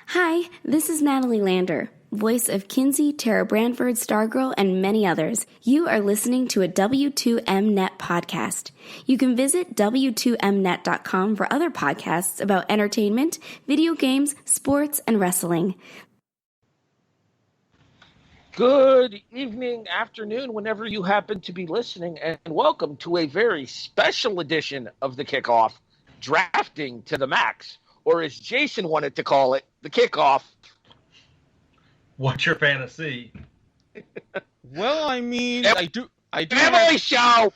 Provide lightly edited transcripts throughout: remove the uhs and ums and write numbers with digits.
Hi, this is Natalie Lander, voice of Kinsey, Tara Branford, Stargirl, and many others. You are listening to a W2M Net podcast. You can visit W2Mnet.com for other podcasts about entertainment, video games, sports, and wrestling. Good evening, afternoon, whenever you happen to be listening, and welcome to a very special edition of the Kickoff, Drafting to the Max, or as Jason wanted to call it, the Kickoff. What's your fantasy? Well, I mean, I do Family show!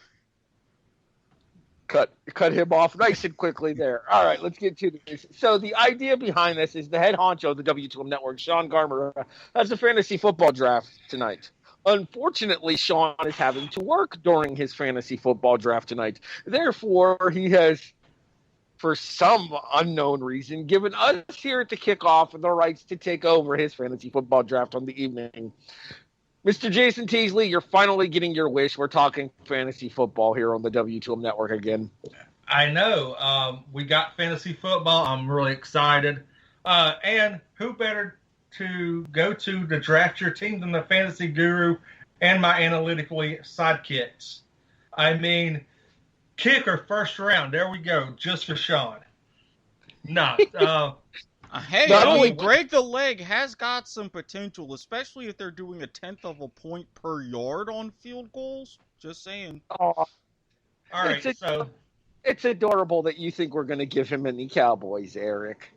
Cut him off nice and quickly there. All right, let's get to this. So the idea behind this is the head honcho of the W2M Network, Sean Garmer, has a fantasy football draft tonight. Unfortunately, Sean is having to work during his fantasy football draft tonight. Therefore, he has, for some unknown reason, given us here at the Kickoff the rights to take over his fantasy football draft on the evening. Mr. Jason Teasley, you're finally getting your wish. We're talking fantasy football here on the W2M Network again. I know. We got fantasy football. I'm really excited. And who better to go to draft your team than the fantasy guru and my analytically sidekicks? I mean, kicker first round. There we go. Just for Sean. Hey, break the leg has got some potential, especially if they're doing a 10th of a point per yard on field goals. Just saying. Oh, all right, it's adorable that you think we're going to give him any Cowboys, Erik.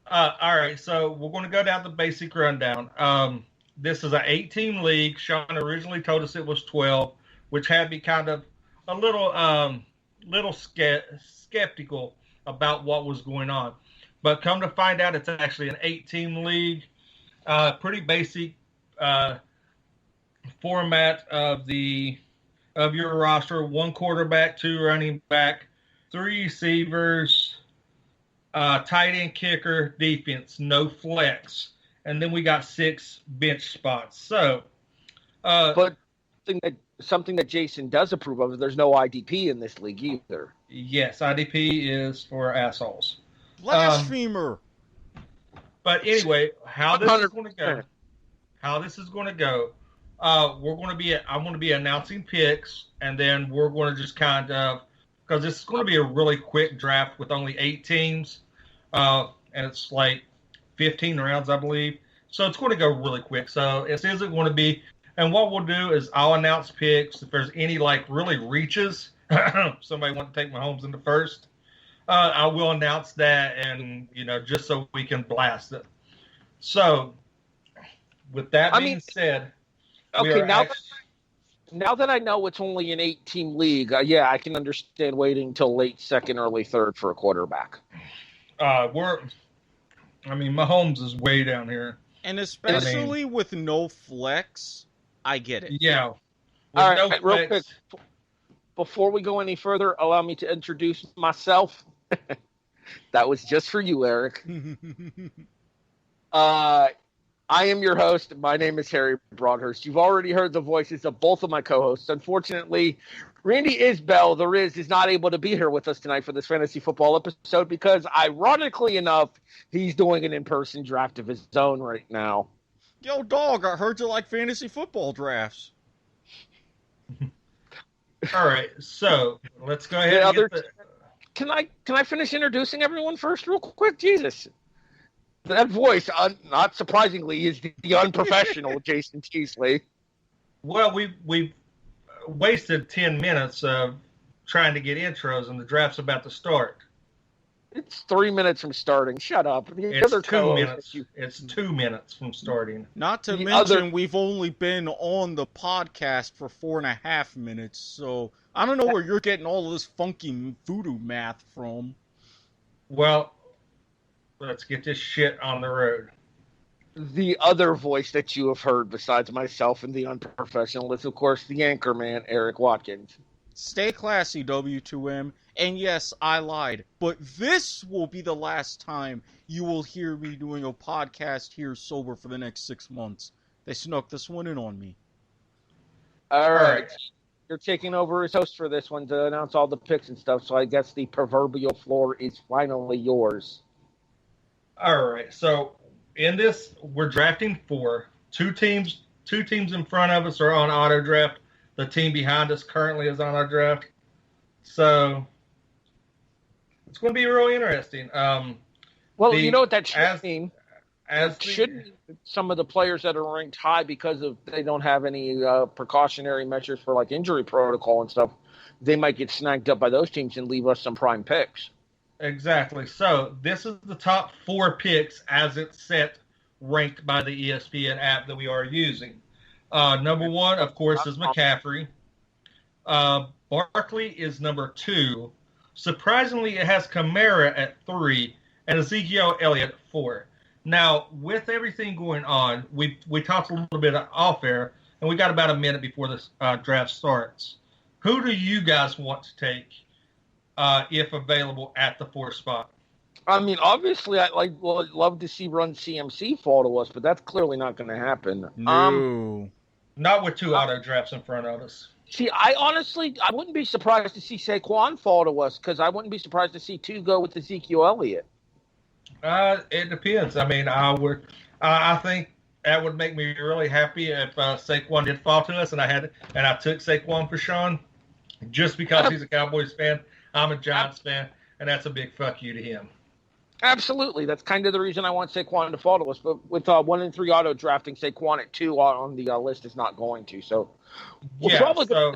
All right, so we're going to go down the basic rundown. This is an 8-team league. Sean originally told us it was 12, which had me kind of a little skeptical about what was going on. But come to find out, it's actually an 8-team league. Pretty basic format of your roster: 1 quarterback, 2 running back, 3 receivers, tight end, kicker, defense, no flex, and then we got 6 bench spots. So, but something that Jason does approve of is there's no IDP in this league either. Yes, IDP is for assholes. Blasphemer. But anyway, how this is going to go, I'm going to be announcing picks, and then we're going to just kind of, because this is going to be a really quick draft with only 8 teams, and it's like 15 rounds, I believe. So it's going to go really quick. So it isn't going to be, and what we'll do is I'll announce picks. If there's any like really reaches, somebody want to take Mahomes in the first, I will announce that, and just so we can blast it. So, with that being said, okay. Now that I know it's only an 8-team league, I can understand waiting till late second, early third for a quarterback. Mahomes is way down here, and especially with no flex, I get it. Yeah. All right, real quick. Before we go any further, allow me to introduce myself. That was just for you, Erik. I am your host. My name is Harry Broadhurst. You've already heard the voices of both of my co-hosts. Unfortunately, Randy Isbell, the Riz, is not able to be here with us tonight for this fantasy football episode because, ironically enough, he's doing an in-person draft of his own right now. Yo, dog, I heard you like fantasy football drafts. All right, so let's go ahead. Can I finish introducing everyone first, real quick? Jesus, that voice, not surprisingly, is the unprofessional Jason Teasley. Well, we've wasted 10 minutes of trying to get intros, and the draft's about to start. It's 3 minutes from starting. Shut up. It's 2 minutes. It's 2 minutes from starting. Not to mention, we've only been on the podcast for 4.5 minutes, so I don't know where you're getting all of this funky voodoo math from. Well, let's get this shit on the road. The other voice that you have heard besides myself and the unprofessional is, of course, the anchor man, Eric Watkins. Stay classy, W2M. And yes, I lied. But this will be the last time you will hear me doing a podcast here sober for the next 6 months. They snuck this one in on me. All right. You're taking over as host for this one to announce all the picks and stuff, so I guess the proverbial floor is finally yours. All right. So in this, we're drafting 4. Two teams in front of us are on auto draft. The team behind us currently is on our draft. So it's going to be really interesting. Well, you know what that should mean? Some of the players that are ranked high because of they don't have any precautionary measures for like injury protocol and stuff, they might get snagged up by those teams and leave us some prime picks. Exactly. So this is the top 4 picks as it's set, ranked by the ESPN app that we are using. Number 1, of course, is McCaffrey. Barkley is number 2. Surprisingly, it has Kamara at 3 and Ezekiel Elliott at 4. Now, with everything going on, we talked a little bit off air, and we got about a minute before this draft starts. Who do you guys want to take, if available, at the 4th spot? I mean, obviously, I'd love to see Run CMC fall to us, but that's clearly not going to happen. No. Not with 2 auto drafts in front of us. See, I wouldn't be surprised to see Saquon fall to us, because I wouldn't be surprised to see 2 go with Ezekiel Elliott. It depends. I mean, I think that would make me really happy if Saquon did fall to us, and I took Saquon for Sean, just because he's a Cowboys fan. I'm a Giants fan, and that's a big fuck you to him. Absolutely, that's kind of the reason I want Saquon to fall to us. But with 1 and 3 auto drafting, Saquon at 2 on the list is not going to. So we're probably going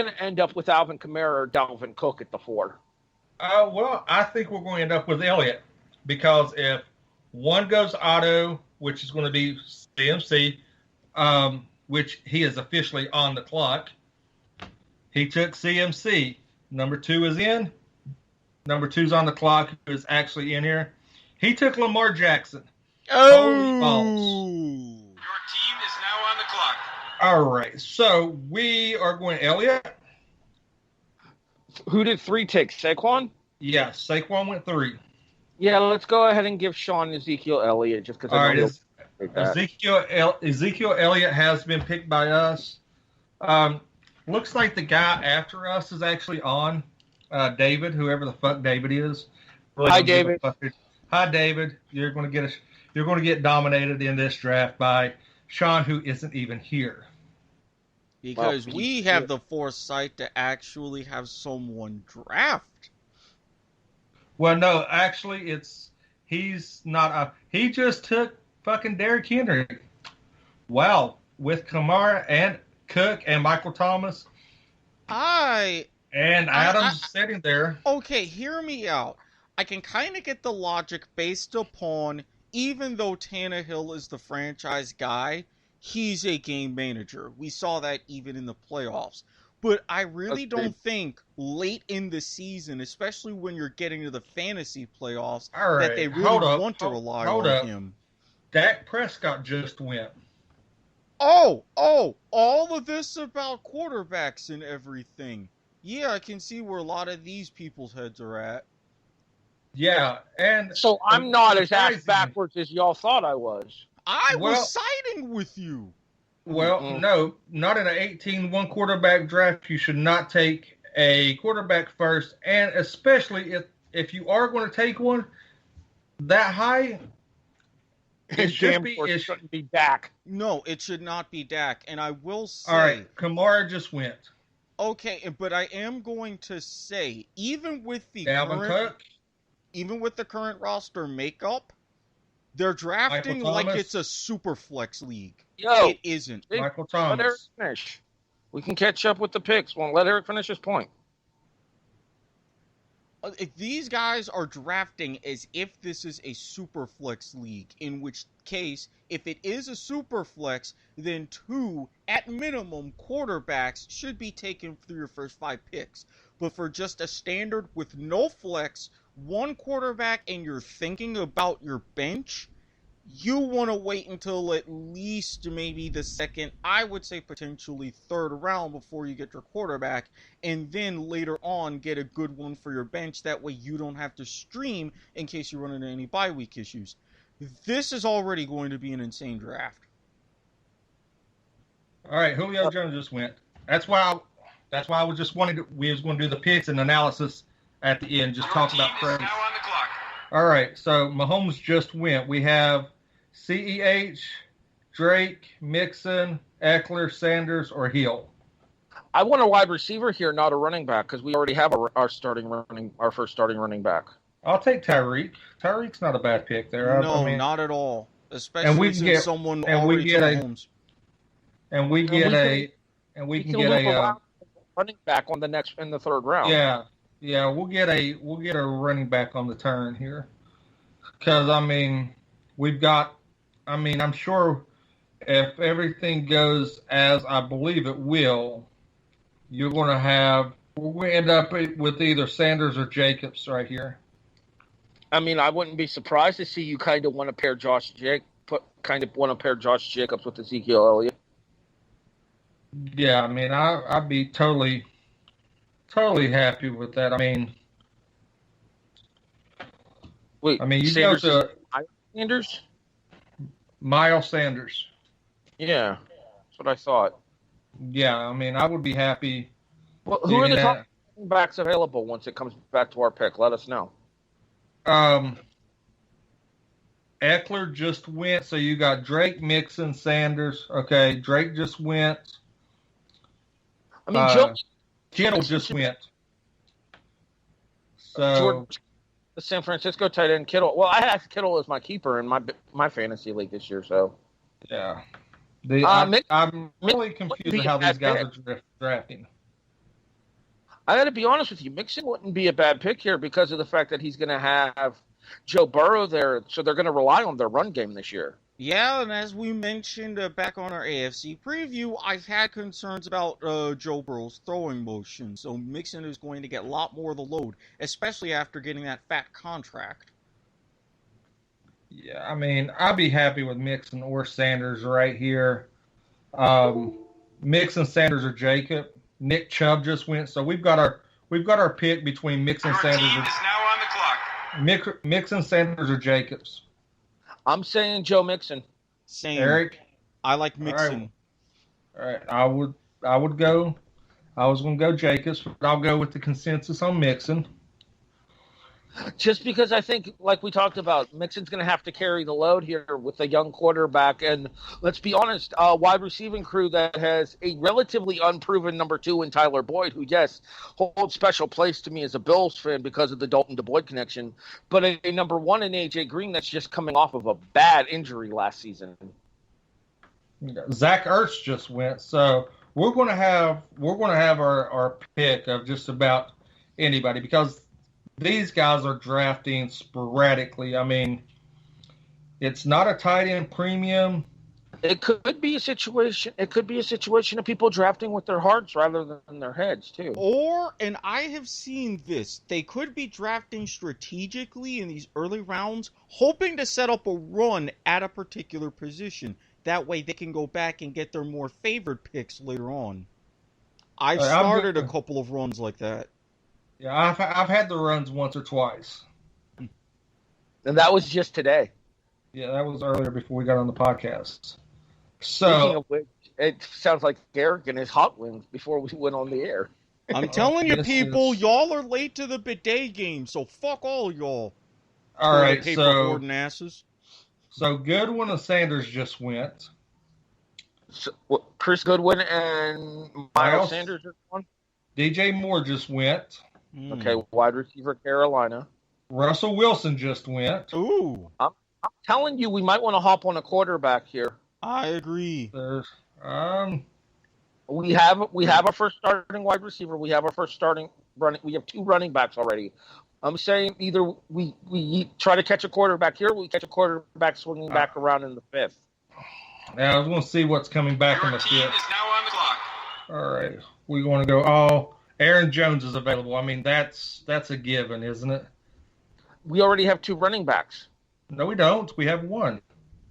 to end up with Alvin Kamara or Dalvin Cook at the 4. Well, I think we're going to end up with Elliott. Because if 1 goes auto, which is going to be CMC, which he is officially on the clock, he took CMC. Number 2 is in. Number 2's on the clock, who is actually in here. He took Lamar Jackson. Oh! Holy balls. Your team is now on the clock. All right, so we are going Elliott. Who did 3 take? Saquon? Yeah, Saquon went 3. Yeah, let's go ahead and give Sean Ezekiel Elliott just because I know Ezekiel Elliott has been picked by us. Looks like the guy after us is actually on. David, whoever the fuck David is. Really Hi, David. Hi, David. You're going to get dominated in this draft by Sean, who isn't even here. Because we have the foresight to actually have someone draft. Well, no, actually, he's not. He just took fucking Derrick Henry. Wow, with Kamara and Cook and Michael Thomas. And Adams sitting there. Okay, hear me out. I can kind of get the logic based upon, even though Tannehill is the franchise guy, he's a game manager. We saw that even in the playoffs. But I really don't think late in the season, especially when you're getting to the fantasy playoffs, that they really want to rely on him. Dak Prescott just went. Oh, all of this about quarterbacks and everything. Yeah, I can see where a lot of these people's heads are at. Yeah, and so I'm not as ass backwards as y'all thought I was. I was siding with you. Well, no, not in an 18-1 quarterback draft. You should not take a quarterback first, and especially if you are going to take one that high, it shouldn't be Dak. No, it should not be Dak. And I will say, all right, Kamara just went. Okay, but I am going to say, even with the current roster makeup, they're drafting like it's a super flex league. It isn't. Michael Thomas. Let Erik finish. We can catch up with the picks. Well, let Erik finish his point. These guys are drafting as if this is a super flex league, in which case, if it is a super flex, then 2, at minimum, quarterbacks should be taken through your first 5 picks. But for just a standard with no flex, 1 quarterback, and you're thinking about your bench, you want to wait until at least maybe the second, I would say potentially 3rd round before you get your quarterback, and then later on get a good one for your bench. That way you don't have to stream in case you run into any bye week issues. This is already going to be an insane draft. All right, Julio Jones just went. That's why I was just we was going to do the picks and analysis at the end. Just talk about Freddie. Now on the clock. All right, so Mahomes just went. We have CEH, Drake, Mixon, Eckler, Sanders, or Hill. I want a wide receiver here, not a running back, because we already have our first starting running back. I'll take Tyreek. Tyreek's not a bad pick there. No, I mean, not at all. Especially since someone already took Mahomes. And we can get a running back on in the third round. Yeah, we'll get a running back on the turn here, because I'm sure if everything goes as I believe it will, we're going to end up with either Sanders or Jacobs right here. I mean, I wouldn't be surprised to see you kind of want to pair Josh Jacobs with Ezekiel Elliott. Yeah, I mean, I'd be totally happy with that. I mean, you Sanders go to Sanders? Miles Sanders. Yeah, that's what I thought. Yeah, I mean, I would be happy. Well, who are the top backs available once it comes back to our pick? Let us know. Eckler just went, so you got Drake, Mixon, Sanders. Okay, Drake just went. I mean, Kittle just went. So the San Francisco tight end Kittle. Well, I had Kittle as my keeper in my fantasy league this year. So yeah, I'm really confused with how these guys are drafting. I got to be honest with you. Mixon wouldn't be a bad pick here because of the fact that he's going to have Joe Burrow there, so they're going to rely on their run game this year. Yeah, and as we mentioned back on our AFC preview, I've had concerns about Joe Burrow's throwing motion, so Mixon is going to get a lot more of the load, especially after getting that fat contract. Yeah, I mean, I'd be happy with Mixon or Sanders right here. Mixon, Sanders, or Jacob. Nick Chubb just went, so we've got our pick between Mixon, Sanders. Your team is now on the clock. Mixon, Sanders, or Jacobs. I'm saying Joe Mixon. Same. Eric, I like Mixon. All right. I was going to go Jacobs, but I'll go with the consensus on Mixon. Just because I think, like we talked about, Mixon's going to have to carry the load here with a young quarterback. And let's be honest, a wide receiving crew that has a relatively unproven number 2 in Tyler Boyd, who, yes, holds special place to me as a Bills fan because of the Dalton to Boyd connection, but a number 1 in A.J. Green that's just coming off of a bad injury last season. Zach Ertz just went, so we're going to have our pick of just about anybody because these guys are drafting sporadically. I mean, it's not a tight end premium. It could be a situation. It could be a situation of people drafting with their hearts rather than their heads too. Or, and I have seen this, they could be drafting strategically in these early rounds, hoping to set up a run at a particular position. That way they can go back and get their more favored picks later on. I've started a couple of runs like that. Yeah, I've had the runs once or twice. And that was just today. Yeah, that was earlier before we got on the podcast. Speaking of which, it sounds like Erik and his hot wings before we went on the air. I'm telling you, people, y'all are late to the bidet game, so fuck all y'all. All right, so asses. So Goodwin and Sanders just went. So, Chris Goodwin and Miles Sanders are on? DJ Moore just went. Okay, wide receiver Carolina. Russell Wilson just went. Ooh. I'm telling you, we might want to hop on a quarterback here. I agree. We have our first starting wide receiver. We have our first starting running. We have 2 running backs already. I'm saying either we try to catch a quarterback here, or we catch a quarterback swinging back around in the 5th. Yeah, I was going to see what's coming back in the 5th. Your team is now on the clock. All right, we want to go. Aaron Jones is available. I mean, that's a given, isn't it? We already have 2 running backs. No, we don't. We have 1.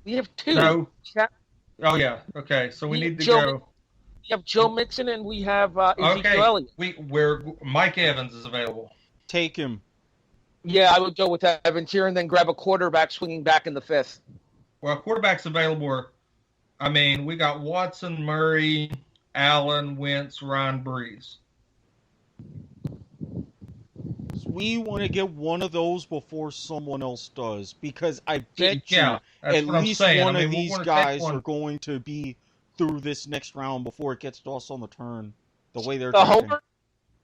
We have 2. No. Oh, yeah. Okay, so we need to go. We have Joe Mixon and we have Ezekiel Elliott. Mike Evans is available. Take him. Yeah, I would go with Evans here and then grab a quarterback swinging back in the 5th. Well, quarterbacks available we got Watson, Murray, Allen, Wentz, Ryan, Breeze. we want to get one of those before someone else does, because I bet Yeah, you that's at what I'm least saying. one I mean, of we these wanna take guys one. are going to be through this next round before it gets to us on the turn. The way they're The drafting.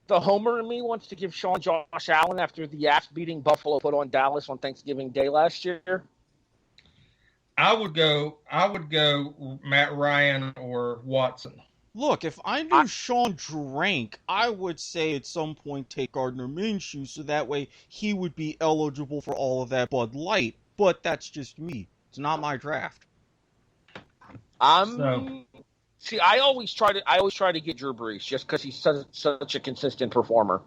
Homer in me wants to give Sean Josh Allen after the ass-beating Buffalo put on Dallas on Thanksgiving Day last year. I would go Matt Ryan or Watson. Look, if I knew Sean drank, I would say at some point take Gardner Minshew, so that way he would be eligible for all of that Bud Light. But that's just me. It's not my draft. See, I always try to get Drew Brees just because he's such a consistent performer.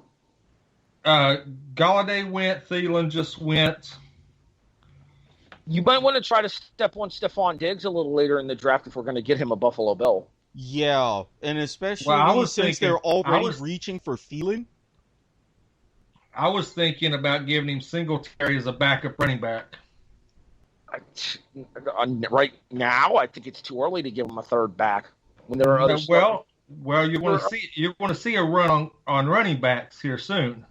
Galladay went. Thielen just went. You might want to try to step on Stephon Diggs a little later in the draft if we're going to get him a Buffalo Bill. Yeah, and especially since they're already reaching for Thielen. I was thinking about giving him Singletary as a backup running back. Right now, I think it's too early to give him a third back. When there are other well, you want to see a run on running backs here soon.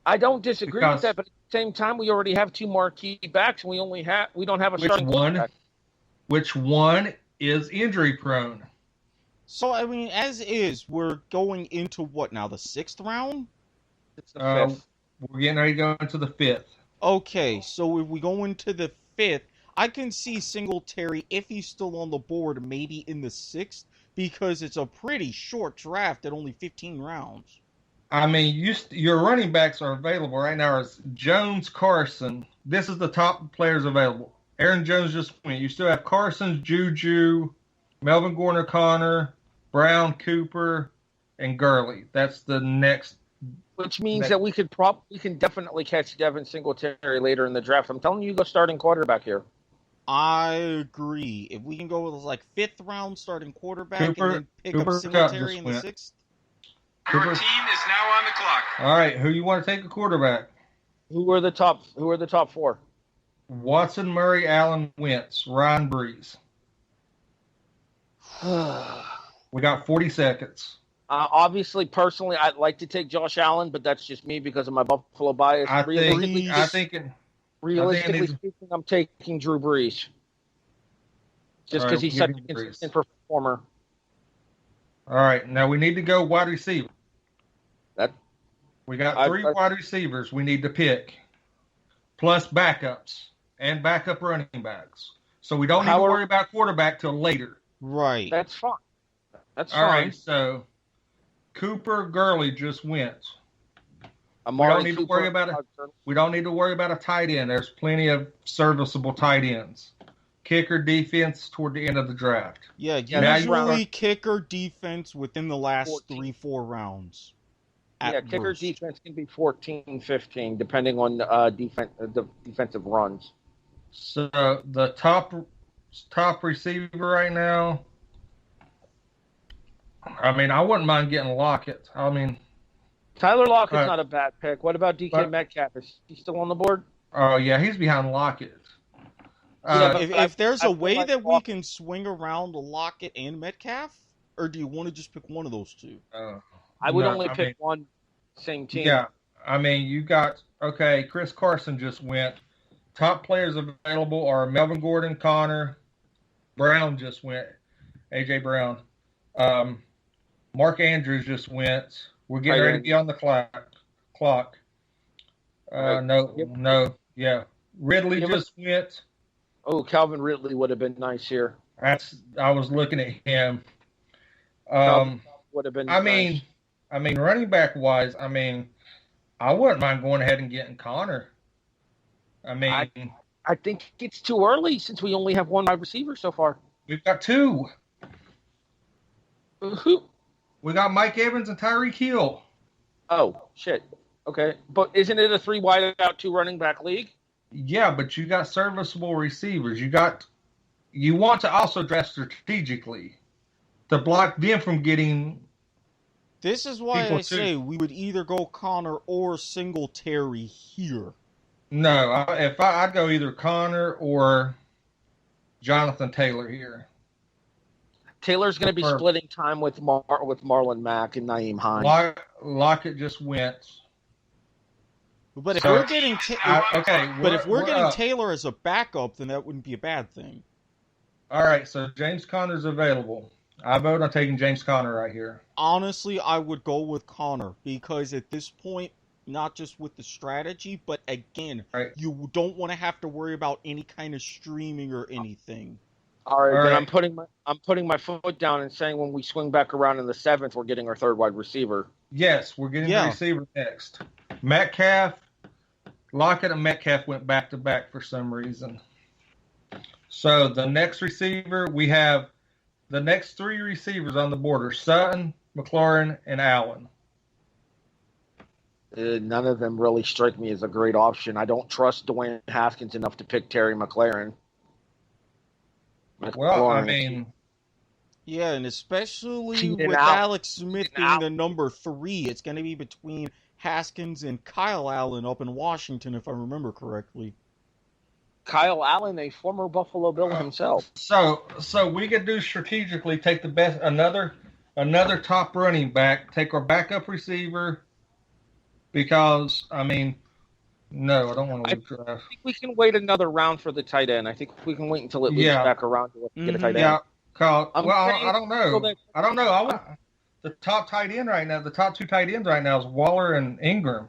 I don't disagree with that, but at the same time, we already have two marquee backs, and we don't have a starting quarterback. Which one is injury prone? So I mean, as is, we're going into what now? The 6th round? It's the 5th. We're getting ready to go into the 5th. Okay, so if we go into the 5th, I can see Singletary, if he's still on the board, maybe in the 6th, because it's a pretty short draft at only 15 rounds. I mean, your running backs are available right now. Is Jones, Carson. This is the top players available. Aaron Jones just went. You still have Carson, Juju, Melvin Gordon, Connor, Brown, Cooper, and Gurley. That's the next. Which means that we can definitely catch Devin Singletary later in the draft. I'm telling you, go starting quarterback here. I agree. If we can go with like 5th round starting quarterback and then pick up Cooper Singletary in the 6th. Your team is now on the clock. All right, who you want to take a quarterback? Who are the top 4? Watson, Murray, Allen, Wentz, Ryan, Brees. We got 40 seconds. Obviously, personally, I'd like to take Josh Allen, but that's just me because of my Buffalo bias. Realistically speaking, I'm taking Drew Brees. Just because he's such a consistent performer. All right, now we need to go wide receiver. We got 3 wide receivers we need to pick, plus backups and backup running backs. So we don't need to worry about quarterback till later. Right. That's fine. All right, so Cooper, Gurley just went. We don't need to worry about a tight end. There's plenty of serviceable tight ends. Kicker, defense toward the end of the draft. Yeah, usually kicker, defense within the last 3-4 rounds. Kicker, defense can be 14, 15, depending on the defensive runs. So the top receiver right now, I mean, I wouldn't mind getting Lockett. I mean, Tyler Lockett's not a bad pick. What about DK Metcalf? Is he still on the board? Oh, yeah, he's behind Lockett. If there's a way that we can swing around Lockett and Metcalf, or do you want to just pick one of those two? I would only pick one, same team. Yeah, I mean, you got, Chris Carson just went. Top players available are Melvin Gordon, Connor, Brown just went, A.J. Brown. Mark Andrews just went. We're getting ready to be on the clock. Ridley just went. Oh, Calvin Ridley would have been nice here. I was looking at him. Would have been. Nice. I mean, running back wise, I mean, I wouldn't mind going ahead and getting Connor. I mean, I think it's too early since we only have one wide receiver so far. We've got 2. Who? We got Mike Evans and Tyreek Hill. Oh shit. Okay, but isn't it a 3 wide out 2 running back league? Yeah, but you got serviceable receivers. You want to also draft strategically to block them from getting. This is why I say we would either go Connor or Singletary here. No, I'd go either Connor or Jonathan Taylor here. Taylor's going to be splitting time with Marlon Mack and Naeem Hines. Lockett just went. But if So- we're getting if we're getting Taylor as a backup, then that wouldn't be a bad thing. All right, so James Conner's available. I vote on taking James Conner right here. Honestly, I would go with Connor because at this point, not just with the strategy, but again, Right. you don't want to have to worry about any kind of streaming or anything. All right, All then right. I'm putting my foot down and saying when we swing back around in the 7th, we're getting our third wide receiver. Yes, we're getting Yeah. the receiver next. Metcalf, Lockett and Metcalf went back to back for some reason. So the next receiver, we have the next 3 receivers on the board are Sutton, McLaurin, and Allen. None of them really strike me as a great option. I don't trust Dwayne Haskins enough to pick Terry McLaurin. Well, I mean, Yeah, and especially Keenan with Allen. Alex Smith being the number 3, it's going to be between Haskins and Kyle Allen up in Washington, if I remember correctly. Kyle Allen, a former Buffalo Bill himself. so we could do strategically take the best another top running back, take our backup receiver, because I mean, no, I don't want to lose draft. I think we can wait another round for the tight end. I think we can wait until it loops back around to get a tight end. Yeah, Kyle. I'm Well, saying- I don't know. I don't know. The top tight end right now, the top 2 tight ends right now is Waller and Ingram.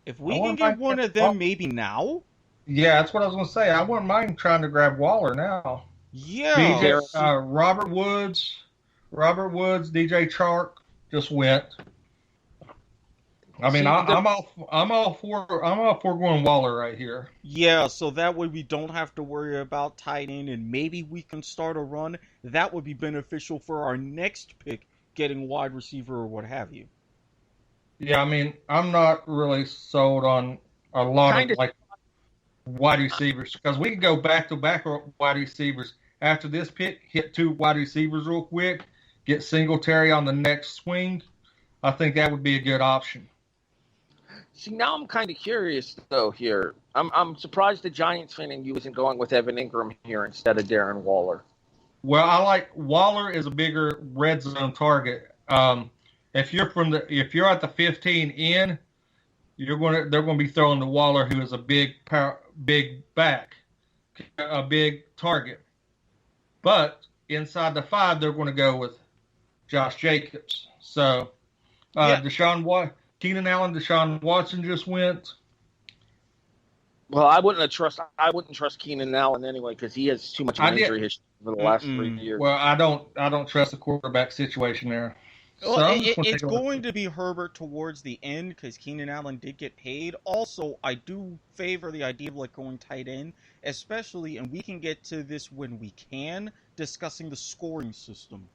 If we I can wouldn't get mind one of them maybe now, Yeah, that's what I was going to say. I wouldn't mind trying to grab Waller now. yeah. DJ, Robert Woods, DJ Chark just went. I mean, See, I'm all for going Waller right here. Yeah, so that way we don't have to worry about tight end, and maybe we can start a run. That would be beneficial for our next pick, getting wide receiver or what have you. Yeah, I mean, I'm not really sold on a lot of like wide receivers because we can go back to back wide receivers after this pick. Hit 2 wide receivers real quick. Get Singletary on the next swing. I think that would be a good option. See, now I'm kind of curious though. Here, I'm surprised the Giants fan in you isn't going with Evan Ingram here instead of Darren Waller. Well, I like Waller is a bigger red zone target. If you're at the 15 in, they're going to be throwing to Waller, who is a big back, a big target. But inside the 5, they're going to go with Josh Jacobs. So Keenan Allen, Deshaun Watson just went. Well, I wouldn't trust Keenan Allen anyway because he has too much injury history for the last 3 years. Well, I don't trust the quarterback situation there. Well, So it's going to be Herbert towards the end because Keenan Allen did get paid. Also, I do favor the idea of going tight end, especially, and we can get to this when we can, discussing the scoring system.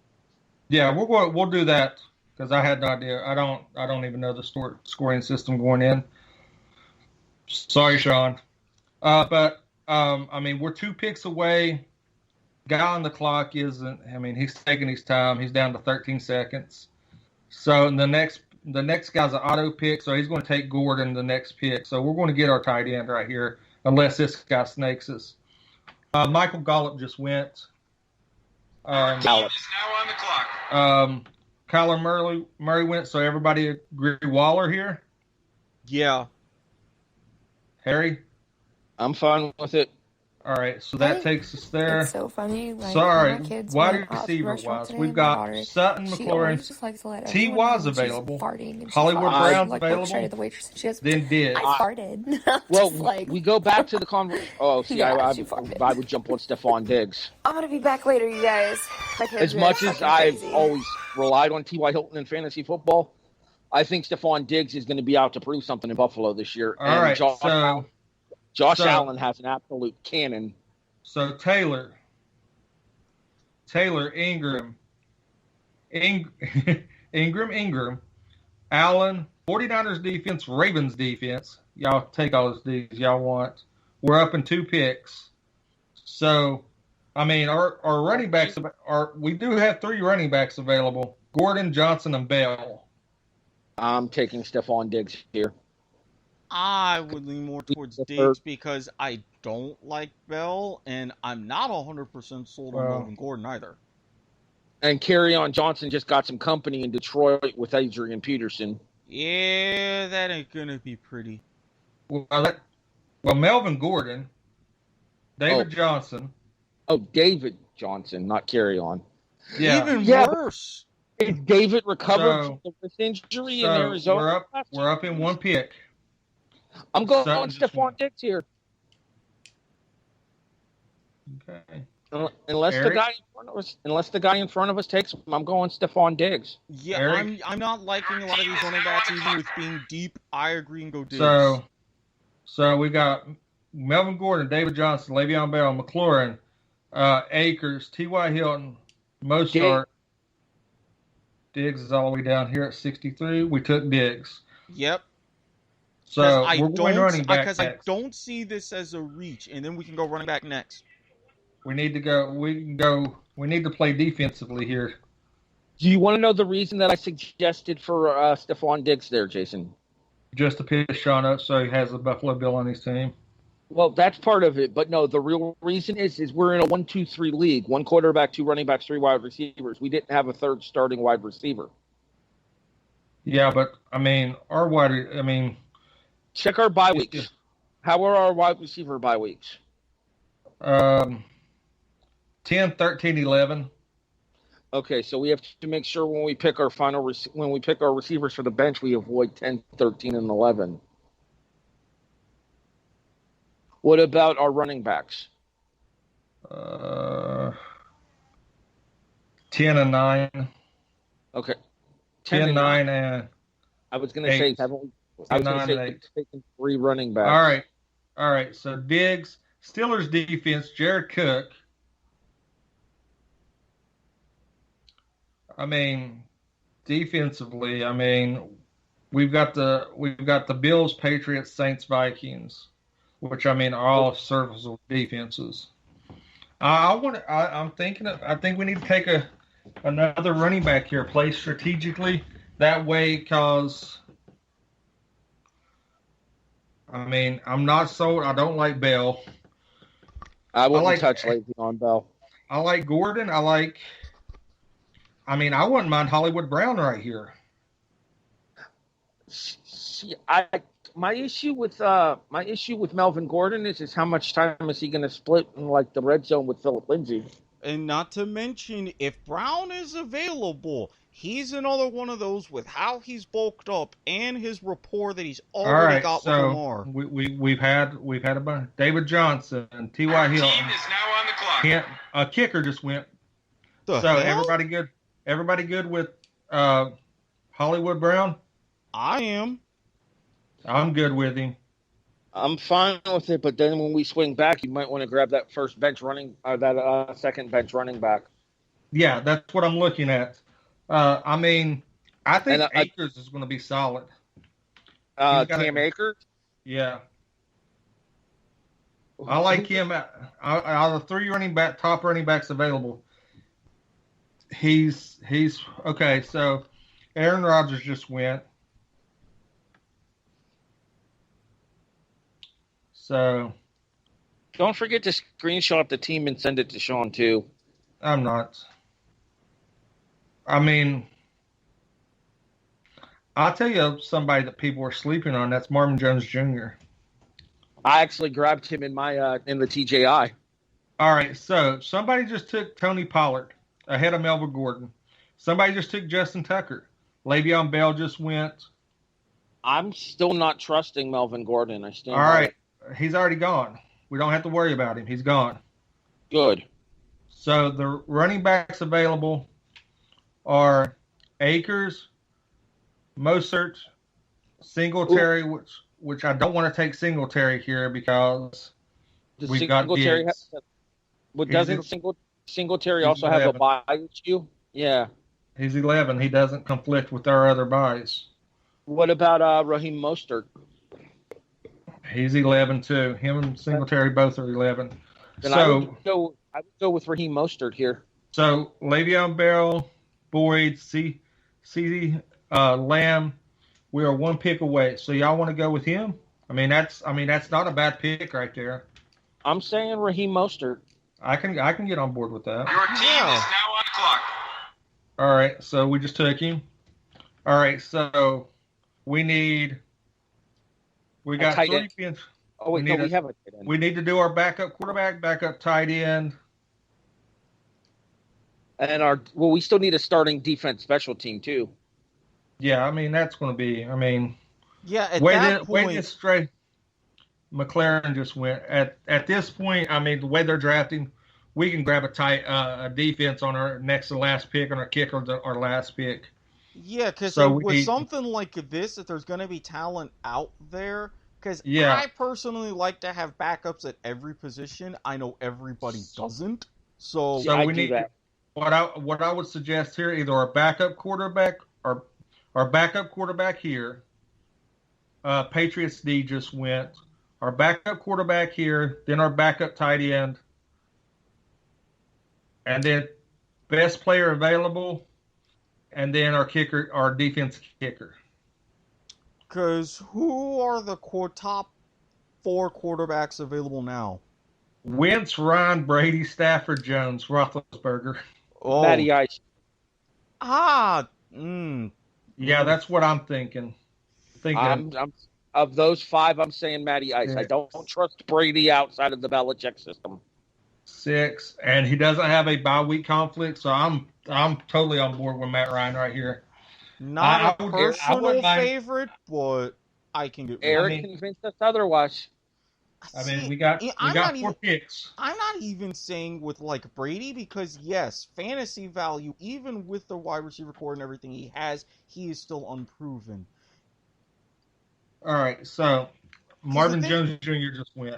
Yeah, we'll do that because I had no idea. I don't even know the scoring system going in. Sorry, Sean. But I mean, we're 2 picks away. Guy on the clock isn't. I mean, he's taking his time. He's down to 13 seconds. So the next guy's an auto pick, so he's going to take Gordon the next pick. So we're going to get our tight end right here, unless this guy snakes us. Michael Gallup just went. Our team is now on the clock. Kyler Murray went, so everybody agree Waller here? Yeah. Harry? I'm fine with it. All right, so that takes us there. It's so funny. Like, Sorry, my kids wide went out to the receiver restaurant wise, today, we've my got daughter, Sutton, she McLaurin, always just likes to let T everyone was know when she's available, farting, and Hollywood she's Brown's like, available, works right at the waitress, and she goes, then did. I farted. Well, Just like, we go back to the conversation. Oh, see, Yeah, I she farted. would jump on Stephon Diggs. I'm gonna be back later, you guys. My kids As are much as fucking I've crazy. always relied on T.Y. Hilton in fantasy football, I think Stephon Diggs is going to be out to prove something in Buffalo this year. All right, Josh Allen has an absolute cannon. So Taylor, Ingram, Allen, 49ers defense, Ravens defense. Y'all take all those D's y'all want. We're up in 2 picks. So, I mean, our running backs we do have 3 running backs available: Gordon, Johnson, and Bell. I'm taking Stephon Diggs here. I would lean more towards Diggs because I don't like Bell, and I'm not 100% sold on Melvin Gordon either. And Kerryon Johnson just got some company in Detroit with Adrian Peterson. Yeah, that ain't gonna be pretty. Well, Melvin Gordon, David Johnson. Oh, David Johnson, not carry on. Yeah. Even Yeah, worse. Is David recovered from the wrist injury in So Arizona? we're up in one pick. I'm going So on Stephon Diggs here. Okay. Unless Eric? the guy in front of us takes him, I'm going Stephon Diggs. Yeah, Eric? I'm not liking a lot of these running backs, even with being deep. I agree and go Diggs. So we got Melvin Gordon, David Johnson, Le'Veon Bell, McLaurin, Akers, T.Y. Hilton, Mostert. Diggs is all the way down here at 63. We took Diggs. Yep. So we're going running back because I next. don't see this as a reach, and then we can go running back next. We need to go. We need to play defensively here. Do you want to know the reason that I suggested for Stephon Diggs there, Jason? Just to piss Sean up so he has a Buffalo Bill on his team. Well, that's part of it, but no, the real reason is we're in a 1-2-3 league. 1 quarterback, 2 running backs, 3 wide receivers. We didn't have a third starting wide receiver. Yeah, but check our bye weeks. How are our wide receiver bye weeks? 10, 13, 11. Okay, so we have to make sure when we pick our receivers for the bench, we avoid 10, 13, and 11. What about our running backs? 10 and 9. Okay. 10, 9, and I was going to say, taking 3 running backs. All right. So Diggs, Steelers defense, Jared Cook. Defensively, we've got the Bills, Patriots, Saints, Vikings, which are all serviceable defenses. I think we need to take another running back here, play strategically that way, because I'm not sold. I don't like Bell. I wouldn't touch Le'Veon Bell. I like Gordon. I wouldn't mind Hollywood Brown right here. See, my issue with Melvin Gordon is how much time is he going to split in the red zone with Philip Lindsay? And not to mention, if Brown is available, he's another one of those with how he's bulked up and his rapport that he's already got with Lamar. We've had a bunch. David Johnson, T.Y. Hilton. Team is now on the clock. A kicker just went. The hell? Everybody good. Everybody good with Hollywood Brown? I am. I'm good with him. I'm fine with it, but then when we swing back, you might want to grab that second bench running back. Yeah, that's what I'm looking at. I think Akers is going to be solid. Cam Akers? Yeah. I like him. Out of the 3 top running backs available, he's okay. So Aaron Rodgers just went. So don't forget to screenshot the team and send it to Sean too. I'm not. I'll tell you somebody that people are sleeping on. That's Marvin Jones Jr. I actually grabbed him in my in the TJI. All right, so somebody just took Tony Pollard ahead of Melvin Gordon. Somebody just took Justin Tucker. Le'Veon Bell just went. I'm still not trusting Melvin Gordon. All right, he's already gone. We don't have to worry about him. He's gone. Good. So the running backs available are Akers, Mostert, Singletary, which I don't want to take Singletary here because we've got Diggs. Doesn't Singletary also have a bye issue? Yeah. He's 11. He doesn't conflict with our other buys. What about Raheem Mostert? He's 11 too. Him and Singletary both are 11. Then I would go with Raheem Mostert here. So Le'Veon Bell, Boyd, CeeDee Lamb, we are 1 pick away. So y'all want to go with him? That's not a bad pick right there. I'm saying Raheem Mostert. I can get on board with that. Your team is now on the clock. All right, so we just took him. All right, so we need We got tight 3 end. pins. Oh, wait, we have a tight end. We need to do our backup quarterback, backup tight end. And we still need a starting defense special team, too. Yeah, I mean, that's going to be, Yeah, at way that point, this straight. McLaren just went. At this point, I mean, the way they're drafting, we can grab a defense on our next to last pick, on our kicker, our last pick. yeah, because So with something like this, if there's going to be talent out there, because Yeah. I personally like to have backups at every position. I know everybody doesn't. So I we do need that. what I would suggest here, either our backup quarterback or our backup quarterback here. Patriots D just went. Our backup quarterback here, then our backup tight end, and then best player available, and then our kicker, our defense kicker. because who are the top 4 quarterbacks available now? Wentz, Ryan, Brady, Stafford, Jones, Roethlisberger. Oh, Matty Ice. Yeah, that's what I'm thinking. I'm of those 5, I'm saying Matty Ice. I don't trust Brady outside of the Belichick system. 6, and he doesn't have a bye week conflict, so I'm totally on board with Matt Ryan right here. not a I personal wouldn't mind- favorite, but I can get. Eric convinced us otherwise. I mean, See, we got I'm not 4 even- picks. I'm not even saying with like Brady, because yes, fantasy value, even with the wide receiver core and everything he has, he is still unproven. All right, so Marvin thing- Jones Jr. just went.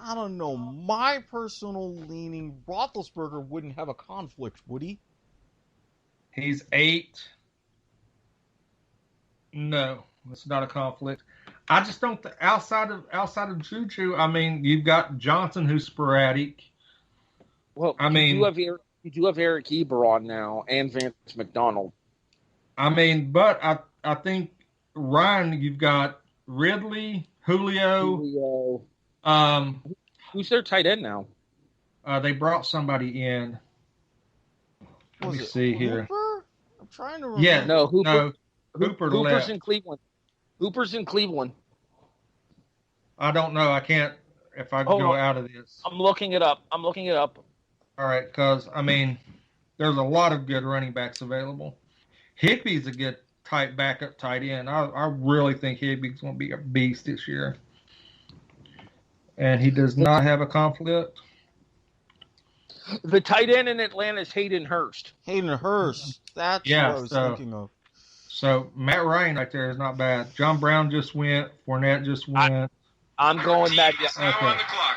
I don't know. My personal leaning, Roethlisberger wouldn't have a conflict, would he? He's 8. No, it's not a conflict. I just don't. Outside of Juju, I mean, you've got Johnson, who's sporadic. Well, I mean, you do have Eric Ebron now and Vance McDonald. I mean, but I think Ryan, you've got Ridley, Julio. Who's their tight end now? They brought somebody in. Let Was me it see here. Hooper? I'm trying to remember. Yeah, No, Hooper. Hooper Hooper's left. in Cleveland. Hooper's in Cleveland. I don't know. I can't. If I Hold go on. out of this. I'm looking it up. All right, because I mean, there's a lot of good running backs available. Higby's a good backup tight end. I really think Higby's going to be a beast this year. And he does not have a conflict. The tight end in Atlanta is Hayden Hurst. Hayden Hurst. That's Yeah, what I was thinking of. So Matt Ryan right there is not bad. John Brown just went. Fournette just went. I'm going Matty. Is now on the clock.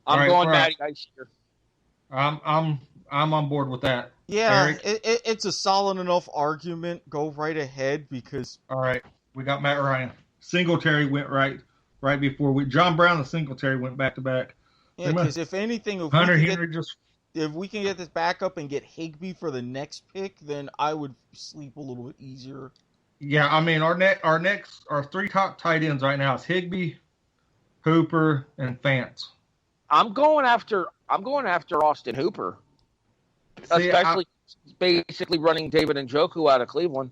I'm All right, going all right. Matty Ice here. I'm on board with that. Yeah, Eric? it's a solid enough argument. Go right ahead, because All right, we got Matt Ryan. Singletary went right before John Brown and Singletary went back to back. yeah, because if anything, Hunter Henry just. if we can get this back up and get Higbee for the next pick, then I would sleep a little bit easier. Yeah, I mean our 3 top tight ends right now is Higbee, Hooper, and Fance. I'm going after Austin Hooper. See, Especially basically running David Njoku out of Cleveland.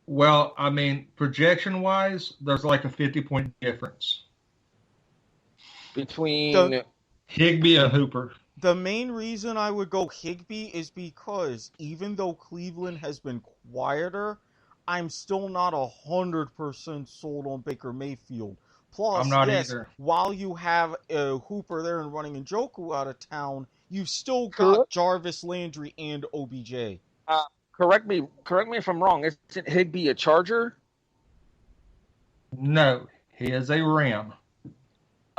Well, I mean, projection-wise, there's like a 50-point difference Between Higbee and Hooper. The main reason I would go Higbee is because even though Cleveland has been quieter, I'm still not 100% sold on Baker Mayfield. Plus, I'm not yes, either. while you have Hooper there and running Njoku out of town, you've still got Jarvis Landry and OBJ. correct me if I'm wrong. Isn't Higbee a Charger? No, he is a Ram.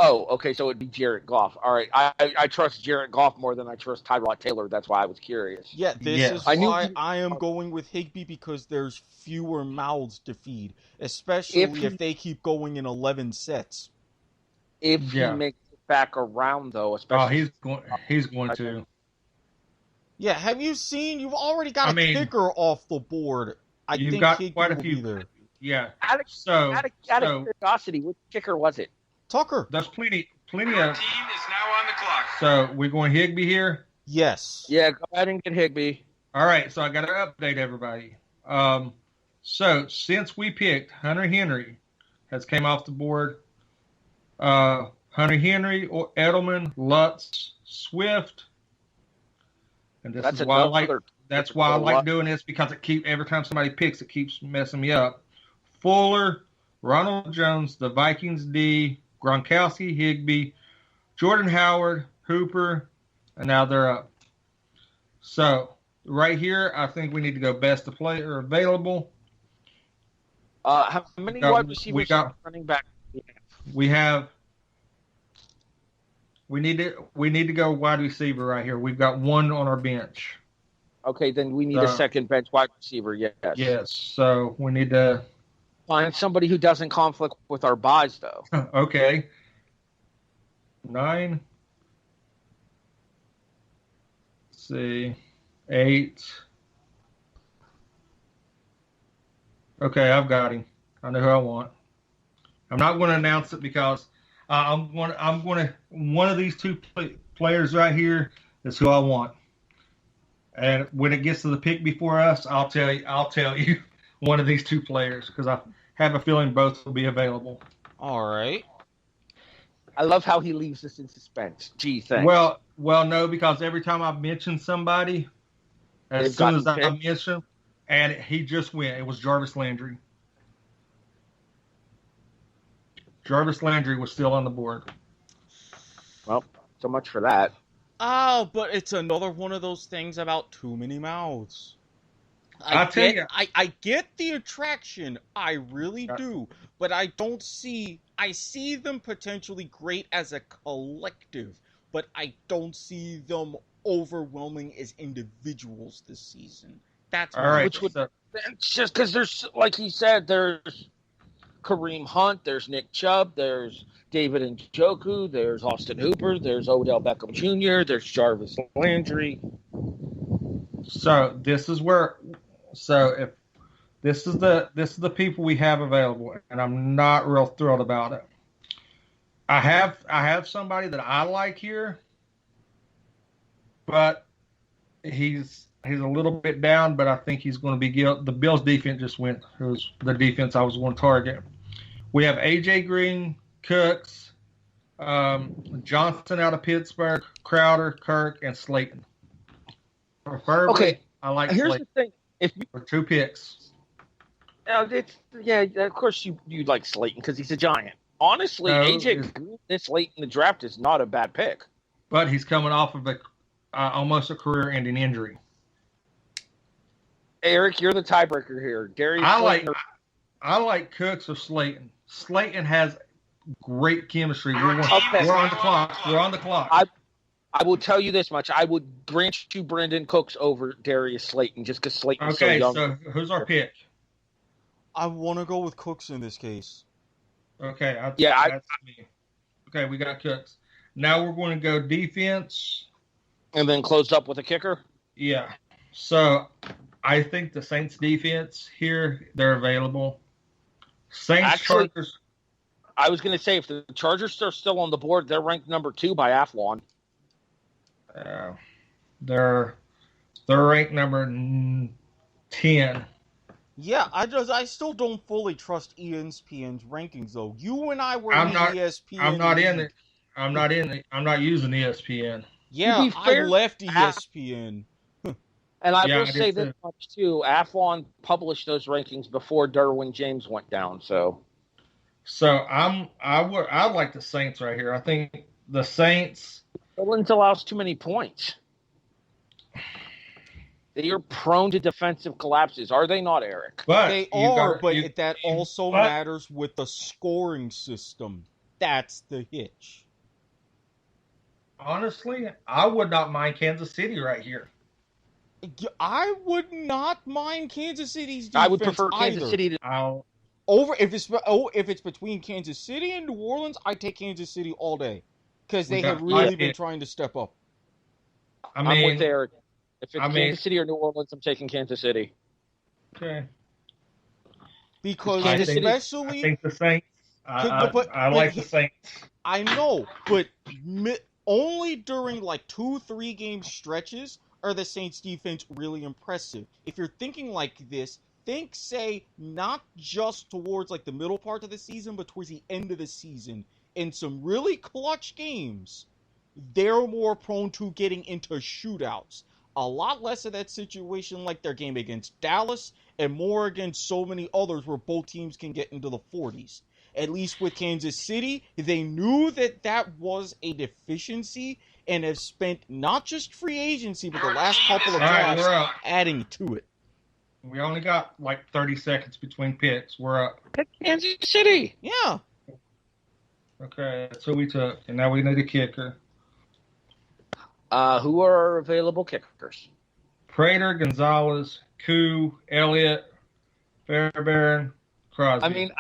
Oh, okay, so it'd be Jared Goff. All right, I trust Jared Goff more than I trust Tyrod Taylor. That's why I was curious. Yeah, this Yes. is I knew why he- I am going with Higbee, because there's fewer mouths to feed, especially if they keep going in 11 sets. If Yeah. he makes it back around, though, Oh, especially he's going to. Yeah, have you seen? You've already got I mean, kicker off the board. I You've think got Higbee quite a will few. be there. Yeah. out of curiosity, which kicker was it? Tucker. There's plenty Your of. team is now on the clock. So we're going Higbee here. Yes. Yeah, go ahead and get Higbee. All right, so I got to update everybody. So since we picked Hunter Henry, has came off the board. Hunter Henry, or Edelman, Lutz, Swift. And this is why I like. That's why I like doing this, because every time somebody picks, it keeps messing me up. Fuller, Ronald Jones, the Vikings D, Gronkowski, Higbee, Jordan Howard, Hooper, and now they're up. So right here, I think we need to go best of player available. How many wide receivers and running back? We need to go wide receiver right here. We've got one on our bench. Okay, then we need a second bench wide receiver. Yes. Yes. So we need to find somebody who doesn't conflict with our buys, though. Okay. 9. Let's see. 8. Okay, I've got him. I know who I want. I'm not going to announce it because I'm going to one of these two players right here is who I want. And when it gets to the pick before us, I'll tell you one of these two players, because I have a feeling both will be available. All right. I love how he leaves us in suspense. Gee, thanks. Well, no, because every time I mention somebody, as soon as I mention, and he just went, it was Jarvis Landry. Jarvis Landry was still on the board. Well, so much for that. Oh, but it's another one of those things about too many mouths. I get the attraction, I really do, but I see them potentially great as a collective, but I don't see them overwhelming as individuals this season. That's all right. It's just because there's, like he said, there's Kareem Hunt, there's Nick Chubb, there's David Njoku, there's Austin Hooper, there's Odell Beckham Jr., there's Jarvis Landry. So if this is the people we have available, and I'm not real thrilled about it. I have somebody that I like here, but he's a little bit down, but I think he's going to be guilty. The Bills defense just went. It was the defense I was going to target. We have A.J. Green, Cooks, Johnson out of Pittsburgh, Crowder, Kirk, and Slayton. Preferably, I like Here's Slayton. the thing. For 2 picks. Of course you'd like Slayton because he's a giant. Honestly, A.J. Green this late in the draft is not a bad pick. But he's coming off of almost a career-ending injury. Eric, you're the tiebreaker here. I like Cooks or Slayton. Slayton has great chemistry. We're on the clock. I will tell you this much. I would grant you Brandon Cooks over Darius Slayton just because Slayton's so young. Okay, so who's our pick? I want to go with Cooks in this case. Okay. That's me. Okay, we got Cooks. Now we're going to go defense. And then closed up with a kicker? Yeah. So I think the Saints defense here, they're available. Chargers. I was going to say, if the Chargers are still on the board, they're ranked number 2 by Athlon. They're ranked number 10. Yeah, I still don't fully trust ESPN's rankings though. You and I were ESPN. I'm not in it. I'm not using ESPN. Yeah, I left ESPN. And I will say this much too: Athlon published those rankings before Derwin James went down. So I like the Saints right here. I think the Saints. Orleans allows too many points. They are prone to defensive collapses, are they not, Eric? But that also matters with the scoring system. That's the hitch. Honestly, I would not mind Kansas City right here. I would not mind Kansas City's defense. I would prefer Kansas City to if it's between Kansas City and New Orleans, I take Kansas City all day because they have really been trying to step up. I'm with Eric. If it's Kansas City or New Orleans, I'm taking Kansas City. Okay. Because I think the Saints. I like the Saints. I know, but only during like 2-3 game stretches are the Saints defense really impressive. If you're thinking like this, think, say, not just towards like the middle part of the season, but towards the end of the season, in some really clutch games, they're more prone to getting into shootouts. A lot less of that situation like their game against Dallas, and more against so many others where both teams can get into the 40s. At least with Kansas City, they knew that that was a deficiency and have spent not just free agency, but the last couple of drafts adding to it. We only got like 30 seconds between picks. We're up. Pick Kansas City. Yeah. Okay, that's who we took. And now we need a kicker. Who are our available kickers? Prater, Gonzalez, Koo, Elliott, Fairbairn, Crosby. I mean,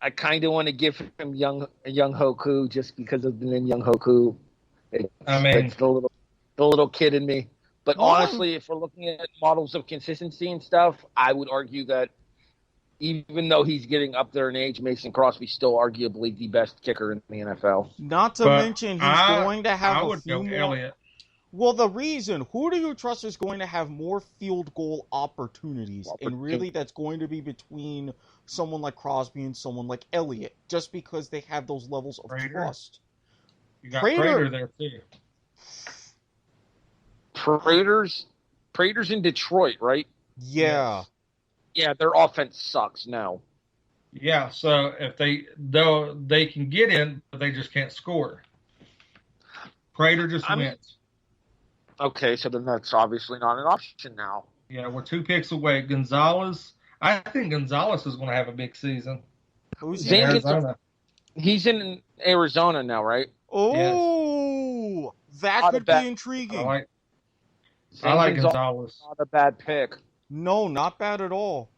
I kind of want to give him young Hoku just because of the name Young Hoku. It's the little kid in me. But honestly, if we're looking at models of consistency and stuff, I would argue that even though he's getting up there in age, Mason Crosby's still arguably the best kicker in the NFL. Not to mention he's going to have a few more. Elliott. Well, the reason, who do you trust is going to have more field goal opportunities? And really that's going to be between someone like Crosby and someone like Elliott, just because they have those levels of trust. You got Prater there, too. Prater's in Detroit, right? Yeah. Yeah, their offense sucks now. Yeah, so if they can get in, but they just can't score. Prater just wins. Okay, so then that's obviously not an option now. Yeah, we're 2 picks away. Gonzalez, I think Gonzalez is going to have a big season. Who's in Arizona? He's in Arizona now, right? Oh, yes. That could be intriguing. I like Gonzalez. Not a bad pick. No, not bad at all.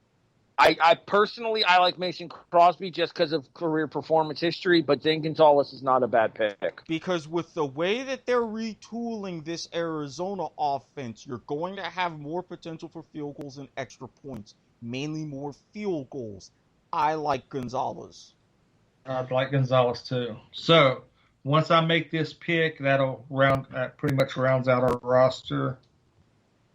I personally like Mason Crosby just because of career performance history, but Zane Gonzalez is not a bad pick. Because with the way that they're retooling this Arizona offense, you're going to have more potential for field goals and extra points. Mainly more field goals. I like Gonzalez. I'd like Gonzalez too. So, once I make this pick, that'll pretty much rounds out our roster.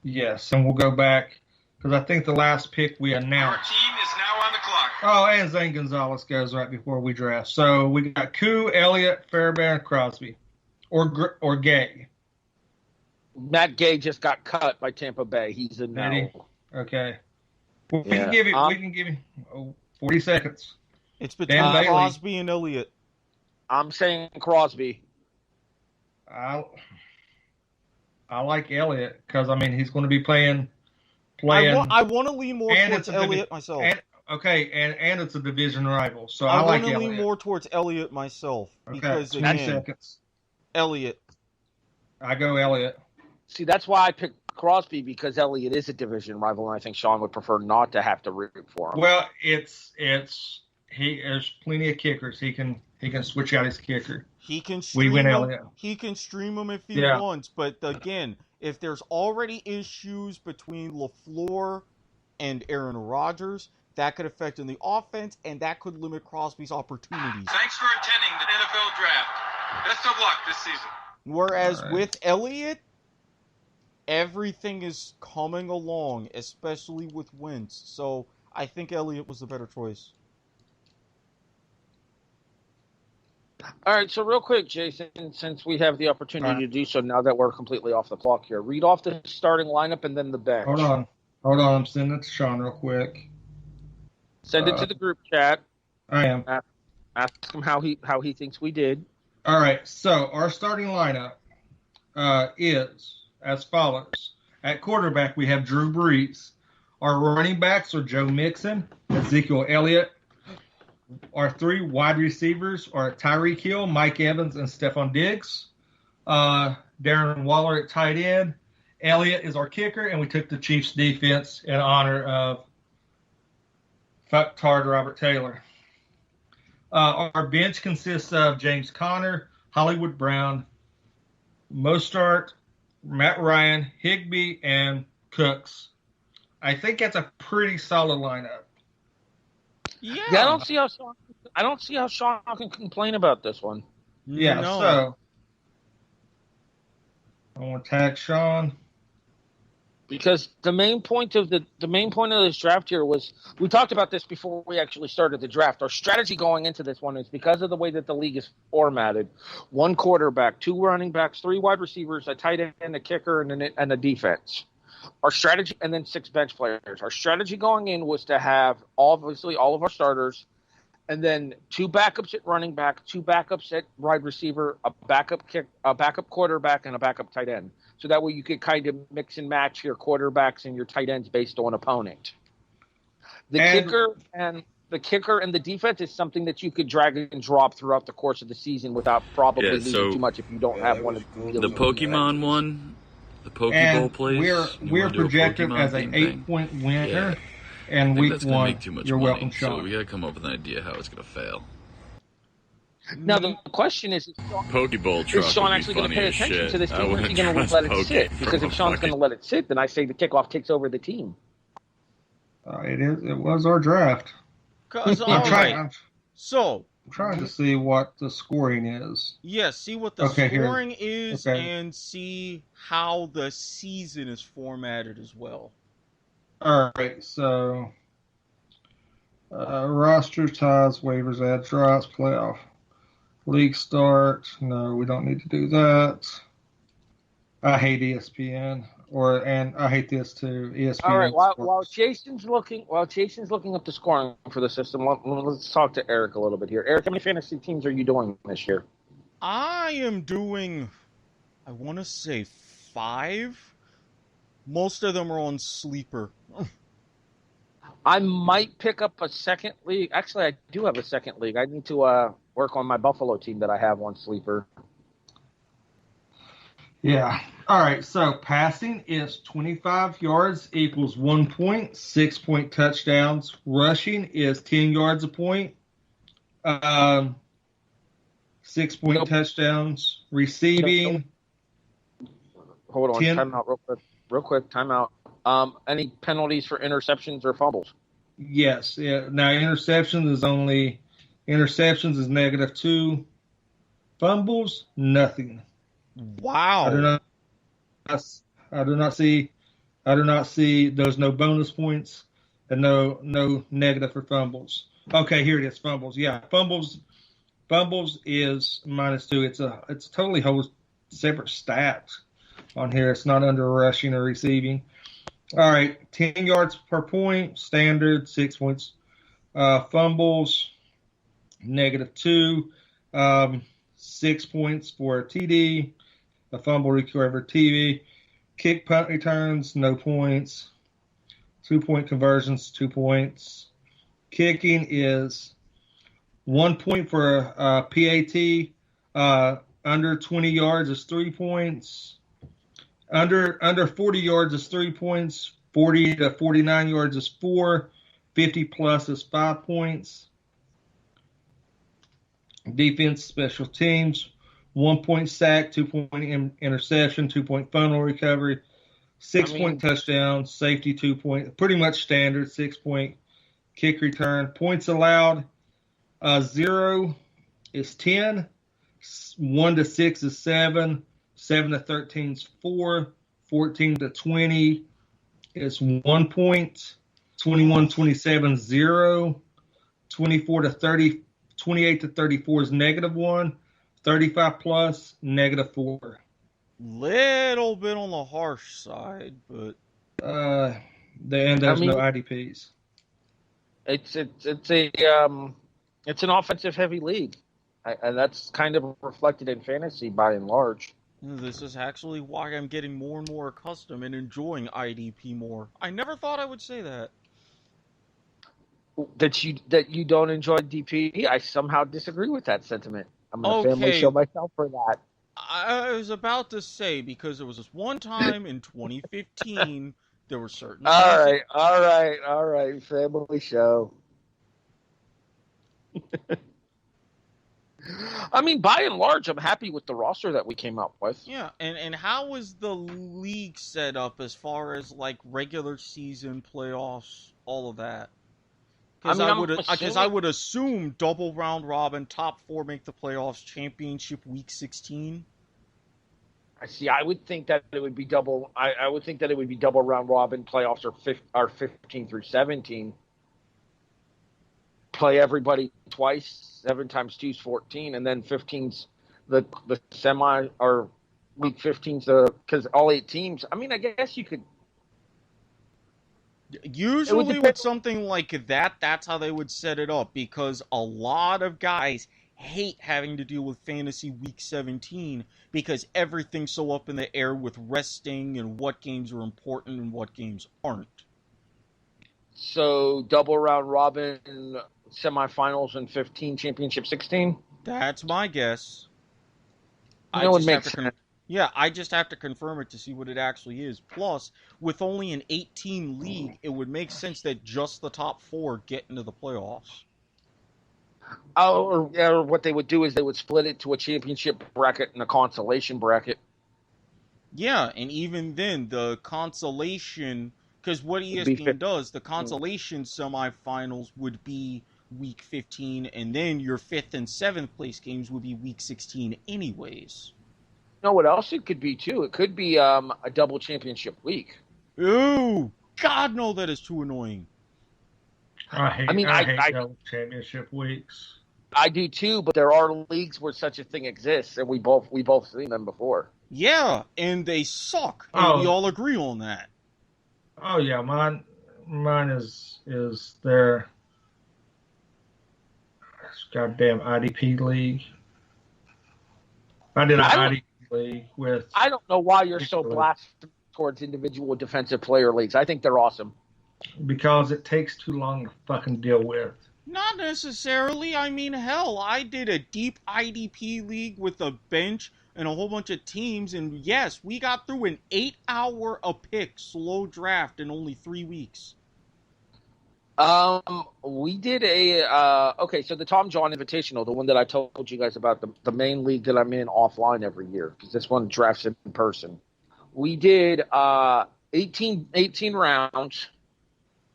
Yes, and we'll go back. Because I think the last pick we announced. Our team is now on the clock. Oh, and Zane Gonzalez goes right before we draft. So we got Koo, Elliott, Fairbairn, Crosby. Or Gay. Matt Gay just got cut by Tampa Bay. He's a no. Okay. Well, we can give him 40 seconds. It's between Crosby and Elliott. I'm saying Crosby. I like Elliott because, he's going to be playing. I want to lean more towards Elliott myself. And it's a division rival, so I like want to lean more towards Elliott myself because again, seconds. Elliott. I go Elliott. See, that's why I picked Crosby because Elliott is a division rival, and I think Sean would prefer not to have to root for him. Well, there's plenty of kickers. He can switch out his kicker. He can stream him if he wants, but again, if there's already issues between LaFleur and Aaron Rodgers, that could affect in the offense, and that could limit Crosby's opportunities. Thanks for attending the NFL Draft. Best of luck this season. Whereas with Elliott, everything is coming along, especially with Wentz. So I think Elliott was the better choice. All right, so real quick, Jason, since we have the opportunity to do so now that we're completely off the clock here, read off the starting lineup and then the bench. Hold on. I'm sending it to Sean real quick. Send it to the group chat. I am. Ask him how he thinks we did. All right, so our starting lineup is as follows. At quarterback, we have Drew Brees. Our running backs are Joe Mixon, Ezekiel Elliott. Our 3 wide receivers are Tyreek Hill, Mike Evans, and Stephon Diggs. Darren Waller at tight end. Elliott is our kicker, and we took the Chiefs defense in honor of fucktard Robert Taylor. Our bench consists of James Conner, Hollywood Brown, Mostert, Matt Ryan, Higbee, and Cooks. I think that's a pretty solid lineup. Yeah, I don't see how Sean can complain about this one. Yeah, so I want to tag Sean. Because the main point of this draft here was, we talked about this before we actually started the draft. Our strategy going into this one is, because of the way that the league is formatted: 1 quarterback, 2 running backs, 3 wide receivers, a tight end, a kicker, and a defense. Our strategy, and then 6 bench players. Our strategy going in was to have obviously all of our starters, and then 2 backups at running back, 2 backups at wide receiver, a backup quarterback, and a backup tight end. So that way you could kind of mix and match your quarterbacks and your tight ends based on opponent. The kicker and the defense is something that you could drag and drop throughout the course of the season without probably losing too much if you don't have one of the Pokemon one. The Pokeball place. We're projected as an 8-point winner, and week 1. Make too much you're money, welcome, Sean. So we gotta come up with an idea how it's gonna fail. Now the question is Pokeball truck. Is Sean actually going to pay attention to this team, or is he going to let it sit? Because if Sean's going to let it sit, then I say the kickoff takes over the team. It was our draft. I'm trying to see what the scoring is. Yeah, see what the scoring is, and see how the season is formatted as well. All right, so roster ties, waivers, add drops, playoff. League start. No, we don't need to do that. I hate ESPN, and I hate this too. ESPN. All right. While Jason's looking up the scoring for the system, let's talk to Erik a little bit here. Erik, how many fantasy teams are you doing this year? I am doing, I want to say 5. Most of them are on sleeper. I might pick up a second league. Actually, I do have a second league. I need to work on my Buffalo team that I have on sleeper. Yeah. All right. So passing is 25 yards equals 1 point, 6-point touchdowns. Rushing is 10 yards a point, 6-point touchdowns. Receiving. Hold on. Time out real quick. Time out. Any penalties for interceptions or fumbles? Yes. Yeah. Now interceptions is -2. Fumbles, nothing. Wow. I do not see there's no bonus points and no negative for fumbles. Okay, here it is. Fumbles. Yeah. Fumbles is -2. It's totally whole separate stats on here. It's not under rushing or receiving. All right, 10 yards per point, standard, 6 points. Fumbles, -2. 6 points for a TD, a fumble recover TD. Kick punt returns, no points. 2-point conversions, 2 points. Kicking is 1 point for a PAT. Under 20 yards is 3 points. Under 40 yards is 3 points. 40 to 49 yards is 4. 50 plus is 5 points. Defense, special teams, 1 point sack, 2-point interception, 2-point fumble recovery, 6-point touchdown, safety 2 point, pretty much standard, 6-point kick return. Points allowed, 0 is 10, 1 to 6 is 7, 7 to 13 is 4, 14 to 20 is 1 point, 21, 27, 0, 24 to 30, 28 to 34 is -1, 35 plus, -4. Little bit on the harsh side, but there's no IDPs. It's an offensive heavy league, and that's kind of reflected in fantasy by and large. This is actually why I'm getting more and more accustomed and enjoying IDP more. I never thought I would say that. That you don't enjoy DP, I somehow disagree with that sentiment. I'm going to family show myself for that. I was about to say, because there was this one time in 2015, there were certain... All right, family show. I mean, by and large, I'm happy with the roster that we came up with. Yeah, and how is the league set up as far as, like, regular season, playoffs, all of that? Because I would assume double round robin, top 4 make the playoffs, championship week 16. See, I would think that it would be double. I would think that it would be double round robin playoffs or 15 through 17. Play everybody twice. 7 times 2 is 14, and then 15's the semi or week 15's because all 8 teams. I mean, I guess you could. Usually with something like that, that's how they would set it up, because a lot of guys hate having to deal with fantasy week 17 because everything's so up in the air with resting and what games are important and what games aren't. So double round robin semifinals and 15 championship 16. That's my guess. That would make sense. I just have to confirm it to see what it actually is. Plus, with only an 8-team league, it would make sense that just the top 4 get into the playoffs. Or what they would do is they would split it to a championship bracket and a consolation bracket. Yeah, and even then, the consolation, because what ESPN does, the consolation semifinals would be week 15, and then your 5th and 7th place games would be week 16 anyways. You know what else it could be, too? It could be a double championship week. Ooh, God, no, that is too annoying. I hate double championship weeks. I do, too, but there are leagues where such a thing exists, and we both seen them before. Yeah, and they suck, and we all agree on that. Oh, yeah, mine is their goddamn IDP league. I did an IDP league with... I don't know why you're so blasted towards individual defensive player leagues. I think they're awesome. Because it takes too long to fucking deal with. Not necessarily. I mean, hell, I did a deep IDP league with a bench and a whole bunch of teams, and yes, we got through an 8-hour a pick slow draft in only 3 weeks. We did so the Tom John Invitational, the one that I told you guys about, the main league that I'm in offline every year, because this one drafts in person. We did 18 rounds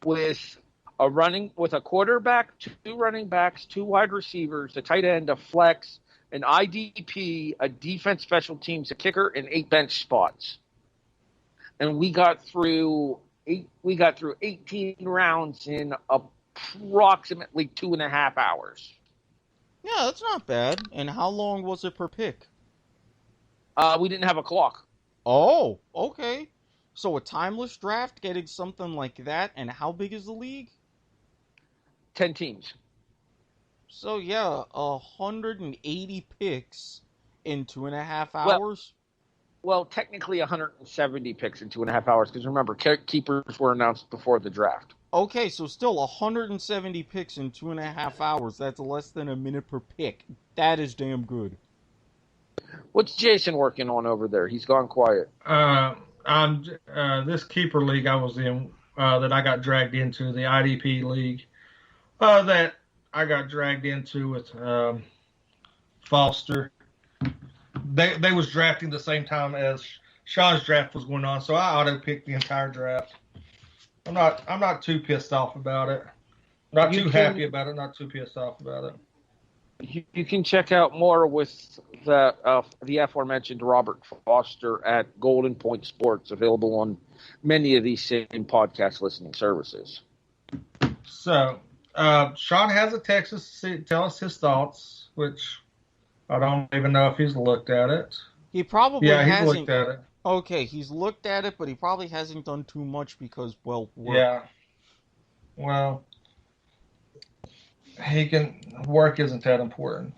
with a quarterback, 2 running backs, 2 wide receivers, a tight end, a flex, an IDP, a defense, special teams, a kicker, and 8 bench spots. And we got through 18 rounds in approximately 2.5 hours. Yeah, that's not bad. And how long was it per pick? We didn't have a clock. Oh, okay. So a timeless draft, getting something like that, and how big is the league? 10 teams. So yeah, 180 picks in 2.5 hours? Well, technically 170 picks in 2.5 hours, because remember, keepers were announced before the draft. Okay, so still 170 picks in 2.5 hours. That's less than a minute per pick. That is damn good. What's Jason working on over there? He's gone quiet. I'm this keeper league I was in that I got dragged into, the IDP league that I got dragged into with Foster. They was drafting the same time as Sean's draft was going on, so I auto-picked the entire draft. I'm not too pissed off about it. Not too happy about it. Not too pissed off about it. You can check out more with the aforementioned Robert Foster at Golden Point Sports, available on many of these same podcast listening services. So, Sean has a text to tell us his thoughts, which I don't even know if he's looked at it. He probably hasn't. Yeah, he's looked at it. Okay, he's looked at it, but he probably hasn't done too much because, well, work. Yeah. Well, work isn't that important.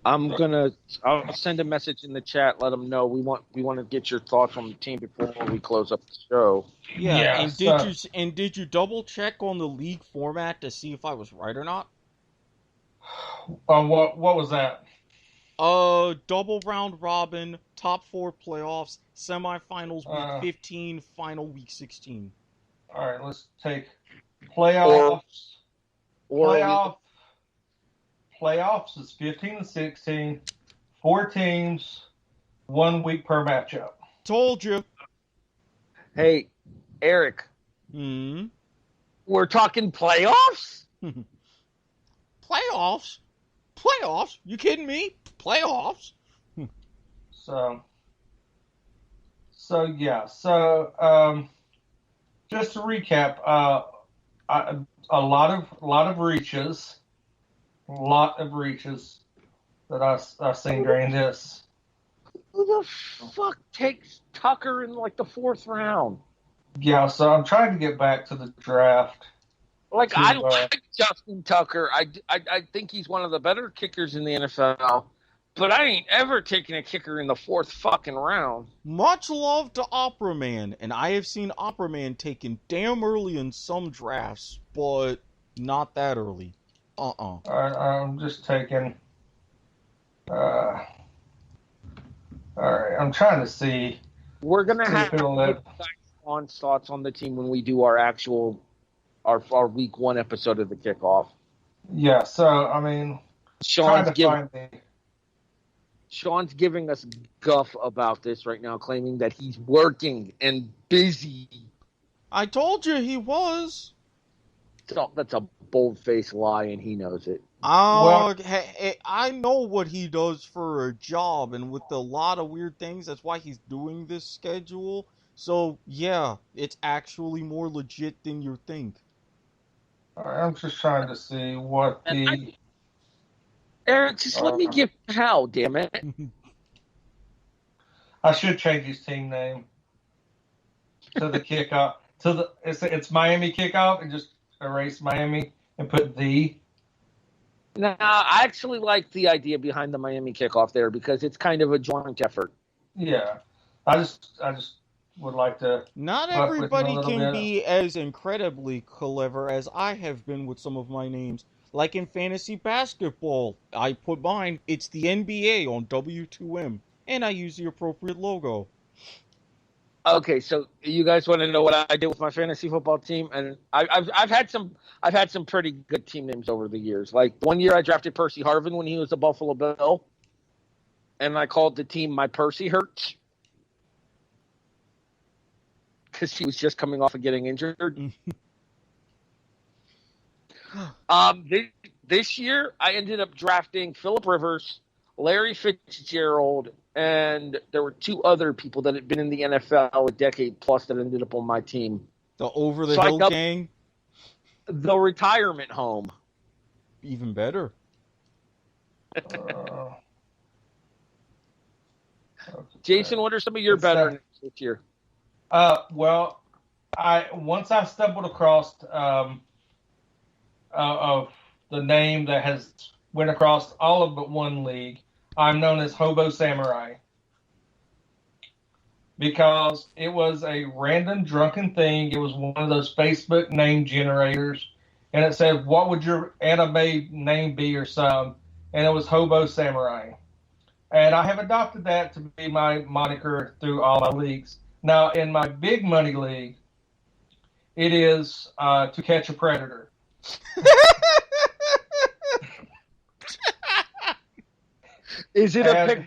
I'll send a message in the chat, let them know we want to get your thoughts on the team before we close up the show. Yeah, and did you double check on the league format to see if I was right or not? What was that? Double round robin, top 4 playoffs, semifinals week 15, final week 16. All right, let's take playoffs. Playoffs is 15 and 16, 4 teams, 1 week per matchup. Told you. Hey, Eric. We're talking playoffs? Playoffs? Playoffs? You kidding me? Playoffs? So, Just to recap, a lot of reaches that I've seen during this. Who the fuck takes Tucker in like the 4th round? Yeah, so I'm trying to get back to the draft. Like, I like Justin Tucker. I think he's one of the better kickers in the NFL, but I ain't ever taken a kicker in the 4th fucking round. Much love to Opera Man, and I have seen Opera Man taken damn early in some drafts, but not that early. I'm just taking. All right, I'm trying to see. We're gonna have Sean's thoughts on the team when we do our actual our week 1 episode of the Kickoff. Yeah, so I mean, Sean's giving us guff about this right now, claiming that he's working and busy. I told you he was. So that's a bold-faced lie, and he knows it. I know what he does for a job, and with a lot of weird things, that's why he's doing this schedule. So, yeah, it's actually more legit than you think. I'm just trying to see what Eric, just let me give how, damn it. I should change his team name to the Kickoff. It's Miami Kickoff, and just erase Miami and put the. No, I actually like the idea behind the Miami Kickoff there because it's kind of a joint effort. Yeah, I just would like to. Not everybody can be as incredibly clever as I have been with some of my names. Like in fantasy basketball, I put mine. It's the NBA on W2M, and I use the appropriate logo. Okay, so you guys want to know what I did with my fantasy football team? And I've had some pretty good team names over the years. Like one year I drafted Percy Harvin when he was a Buffalo Bill, and I called the team my Percy Hurts because he was just coming off of getting injured. This year I ended up drafting Phillip Rivers, Larry Fitzgerald, and there were 2 other people that had been in the NFL a decade plus that ended up on my team. The over-the-hill gang? The retirement home. Even better. Jason, what are some of your better names this year? Well, once I stumbled across of the name that has went across all of but one league, I'm known as Hobo Samurai because it was a random drunken thing. It was one of those Facebook name generators, and it said, "What would your anime name be?" or something, and it was Hobo Samurai. And I have adopted that to be my moniker through all my leagues. Now, in my big money league, it is To Catch a Predator. Is it a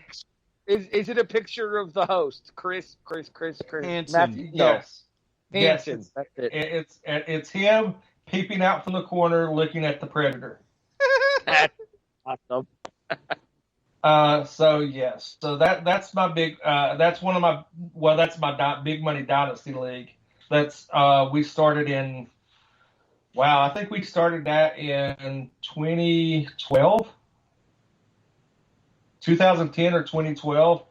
picture of the host, Chris Hansen? Matthew? Yes. Hansen. Yes, it's him peeping out from the corner, looking at the predator. That's awesome. So yes, so that's my big. That's one of my. Well, that's my big money dynasty league. That's we started in. Wow, I think we started that in 2012. 2010 or 2012,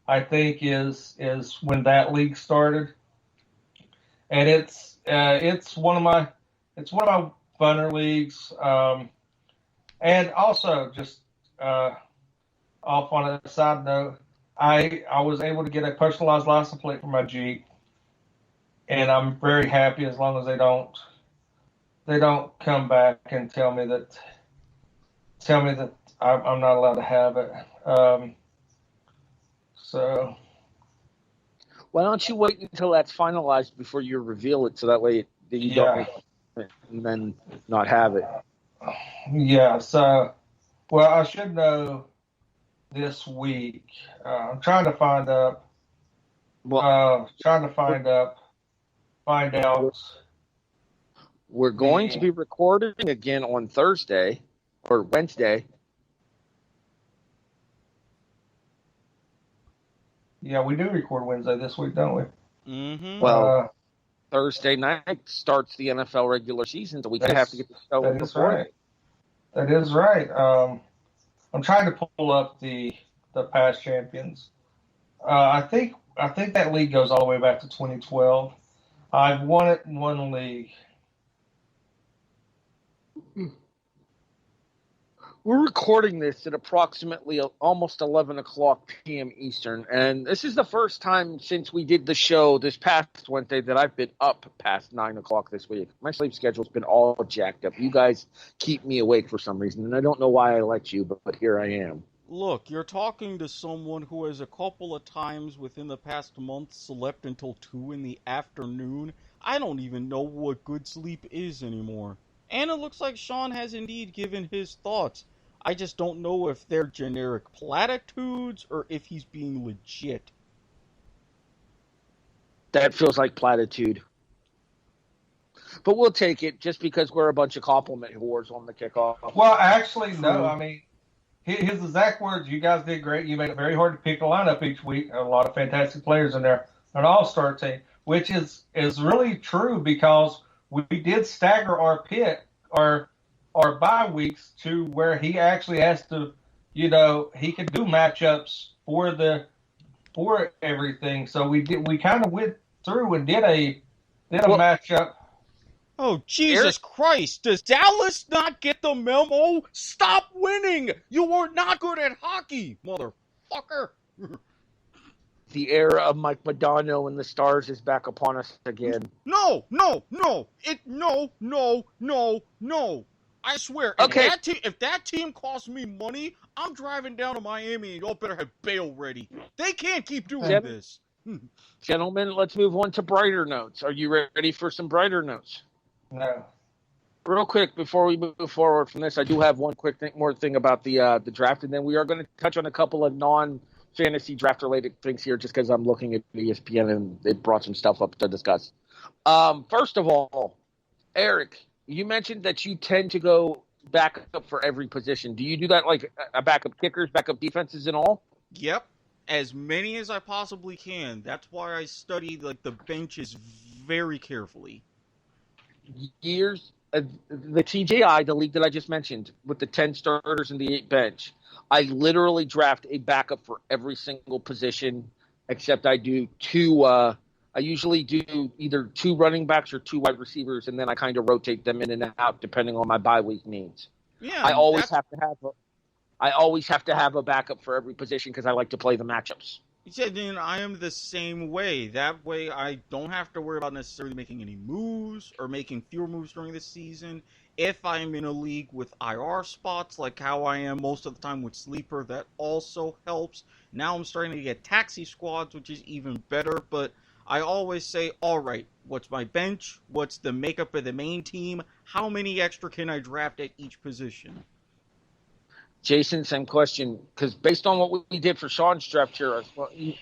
I think is when that league started, and it's one of my funner leagues, and also just off on a side note, I was able to get a personalized license plate for my Jeep, and I'm very happy as long as they don't come back and tell me that I'm not allowed to have it. So why don't you wait until that's finalized before you reveal it, so that way you don't and then not have it. Yeah. So, well, I should know this week. I'm trying to find out. We're going to be recording again on Thursday or Wednesday. Yeah, we do record Wednesday this week, don't we? Mm-hmm. Well, Thursday night starts the NFL regular season, so we have to get the show that is right. That is right. I'm trying to pull up the past champions. I think that league goes all the way back to 2012. I've won it in one league. We're recording this at approximately almost 11 o'clock p.m. Eastern, and this is the first time since we did the show this past Wednesday that I've been up past 9 o'clock this week. My sleep schedule's been all jacked up. You guys keep me awake for some reason, and I don't know why I let you, but here I am. Look, you're talking to someone who has a couple of times within the past month slept until 2 in the afternoon. I don't even know what good sleep is anymore. And it looks like Sean has indeed given his thoughts. I just don't know if they're generic platitudes or if he's being legit. That feels like platitude. But we'll take it just because we're a bunch of compliment whores on the kickoff. Well, actually, no. I mean, his exact words, you guys did great. You made it very hard to pick a lineup each week. A lot of fantastic players in there. An all-star team, which is really true because we did stagger our bye weeks to where he actually has to, he can do matchups for everything. So we kind of went through and did a matchup. Oh, Jesus Christ. Does Dallas not get the memo? Stop winning! You are not good at hockey, motherfucker! The era of Mike Modano and the Stars is back upon us again. No! I swear, if that team costs me money, I'm driving down to Miami and y'all better have bail ready. They can't keep doing this. Gentlemen, let's move on to brighter notes. Are you ready for some brighter notes? No. Real quick, before we move forward from this, I do have one quick more thing about the draft, and then we are going to touch on a couple of non-fantasy draft-related things here just because I'm looking at ESPN and it brought some stuff up to discuss. First of all, Erik, you mentioned that you tend to go backup for every position. Do you do that like a backup kickers, backup defenses, and all? Yep. As many as I possibly can. That's why I study the benches very carefully. The TJI, the league that I just mentioned, with the 10 starters and the 8 bench, I literally draft a backup for every single position, except I do two. I usually do either 2 running backs or 2 wide receivers, and then I kind of rotate them in and out depending on my bye week needs. Yeah, I always have to have a backup for every position because I like to play the matchups. Then I am the same way. That way I don't have to worry about necessarily making any moves or making fewer moves during the season. If I'm in a league with IR spots, like how I am most of the time with Sleeper, that also helps. Now I'm starting to get taxi squads, which is even better, but I always say, all right, what's my bench? What's the makeup of the main team? How many extra can I draft at each position? Jason, same question, because based on what we did for Sean's draft here,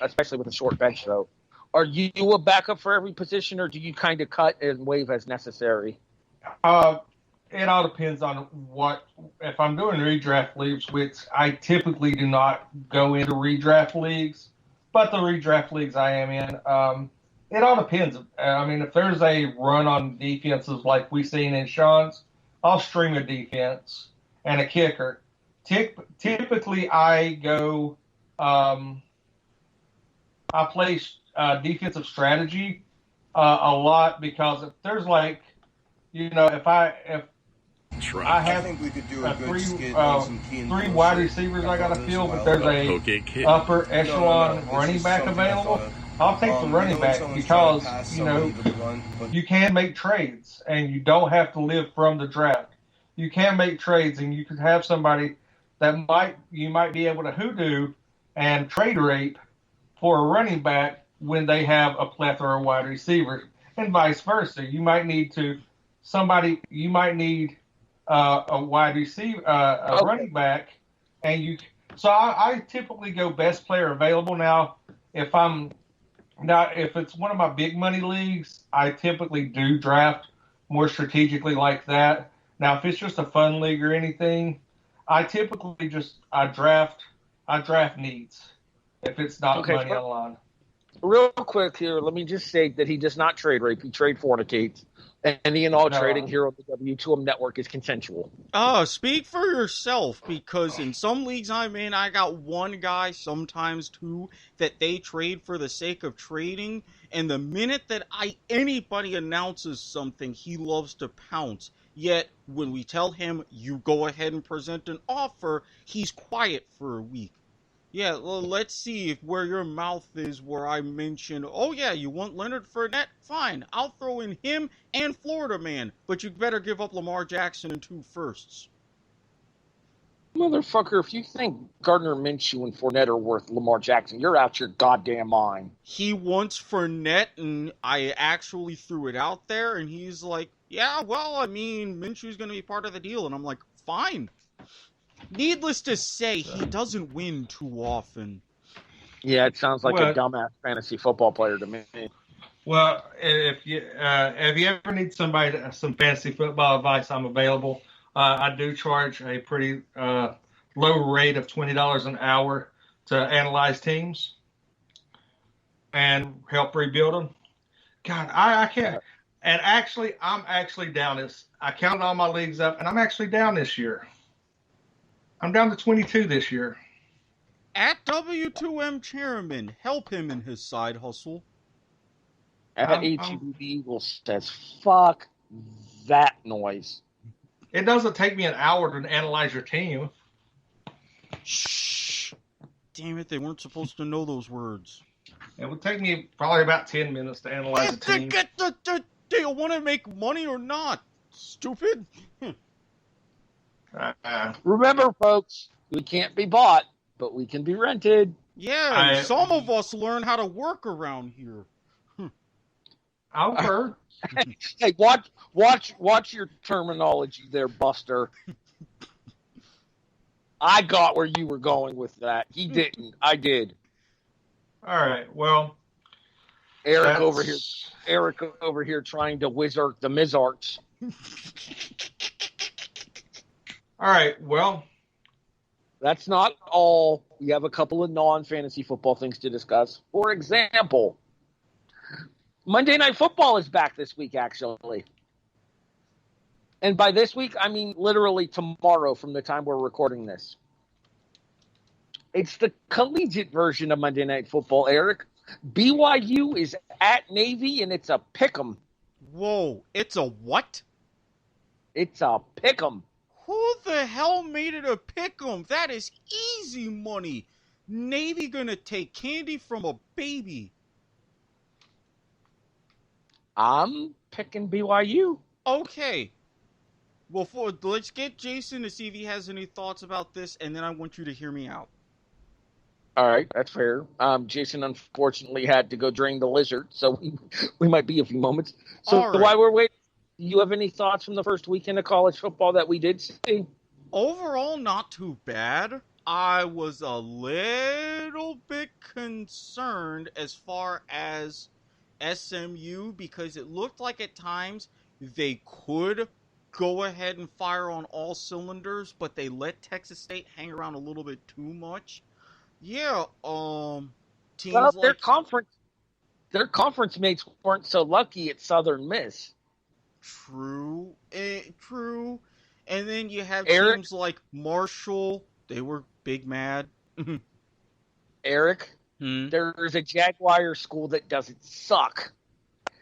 especially with a short bench, though, are you a backup for every position, or do you kind of cut and waive as necessary? It all depends on if I'm doing redraft leagues, which I typically do not go into redraft leagues, but the redraft leagues I am in, it all depends. I mean, if there's a run on defenses like we've seen in Sean's, I'll string a defense and a kicker. Typically, I go. I play defensive strategy a lot because if there's if I think we could do a good skit on some three wide receivers I got to field, but there's a upper echelon running back available. I'll take the running back because you can make trades and you don't have to live from the draft. You can make trades and you could have somebody that you might be able to hoodoo and trade rape for a running back when they have a plethora of wide receivers, and vice versa. You might need a wide receiver, running back, and So I typically go best player available. Now, if it's one of my big money leagues, I typically do draft more strategically like that. Now, if it's just a fun league or anything, I typically I draft needs. if it's not Okay, money on the line. Real quick here, let me just say that he does not trade rape. He trade fornicates. And any and all trading here on the W2M Network is consensual. Speak for yourself, because in some leagues I'm in, I got one guy, sometimes two, that they trade for the sake of trading, and the minute that anybody announces something, he loves to pounce. Yet, when we tell him, you go ahead and present an offer, he's quiet for a week. Yeah, well, let's see where your mouth is where I mention, oh yeah, you want Leonard Fournette? Fine, I'll throw in him and Florida Man, but you better give up Lamar Jackson and 2 firsts. Motherfucker, if you think Gardner Minshew and Fournette are worth Lamar Jackson, you're out your goddamn mind. He wants Fournette, and I actually threw it out there, and he's like, yeah, well, I mean, Minshew's going to be part of the deal, and I'm like, fine. Needless to say, he doesn't win too often. Yeah, it sounds like a dumbass fantasy football player to me. Well, if you ever need some fantasy football advice, I'm available. I do charge a pretty low rate of $20 an hour to analyze teams and help rebuild them. God, I can't. And actually, I'm actually down. I counted all my leagues up, and I'm actually down this year. I'm down to 22 this year. At W2M Chairman, help him in his side hustle. At HEB Eagle says, fuck that noise. It doesn't take me an hour to analyze your team. Shh. Damn it, they weren't supposed to know those words. It would take me probably about 10 minutes to analyze a team. Do you want to make money or not? Stupid. Remember, folks, we can't be bought, but we can be rented. Yeah, some of us learn how to work around here. I've heard. Hey, watch your terminology there, Buster. I got where you were going with that. He didn't. I did. All right. Well, Erik over here trying to wizard the Mizarts. All right. Well, that's not all. We have a couple of non-fantasy football things to discuss. For example, Monday Night Football is back this week, actually. And by this week, I mean literally tomorrow from the time we're recording this. It's the collegiate version of Monday Night Football, Erik. BYU is at Navy, and it's a pick'em. Whoa, it's a what? It's a pick'em. Who the hell made it a pick'em? That is easy money. Navy gonna take candy from a baby. I'm picking BYU. Okay. Well, let's get Jason to see if he has any thoughts about this, and then I want you to hear me out. All right, that's fair. Jason unfortunately had to go drain the lizard, so we might be a few moments. So right. While we're waiting, do you have any thoughts from the first weekend of college football that we did see? Overall, not too bad. I was a little bit concerned as far as SMU, because it looked like at times they could go ahead and fire on all cylinders, but they let Texas State hang around a little bit too much. Yeah, teams well, like their conference mates weren't so lucky at Southern Miss. True. And then you have teams like Marshall. They were big mad. Erik, there's a Jaguar school that doesn't suck,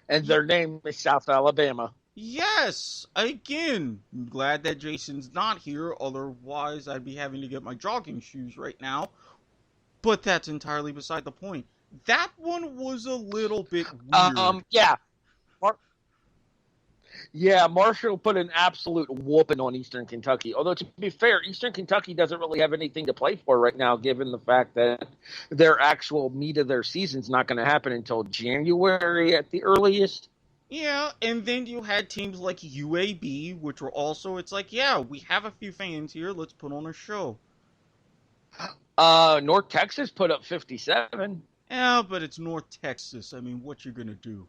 and their name is South Alabama. Yes, again, I'm glad that Jason's not here, otherwise I'd be having to get my jogging shoes right now. But that's entirely beside the point. That one was a little bit weird. Yeah, Marshall put an absolute whooping on Eastern Kentucky. Although, to be fair, Eastern Kentucky doesn't really have anything to play for right now, given the fact that their actual meat of their season's not going to happen until January at the earliest. Yeah, and then you had teams like UAB, which were also, it's like, yeah, we have a few fans here, let's put on a show. North Texas put up 57. Yeah, but it's North Texas. I mean, what you gonna do?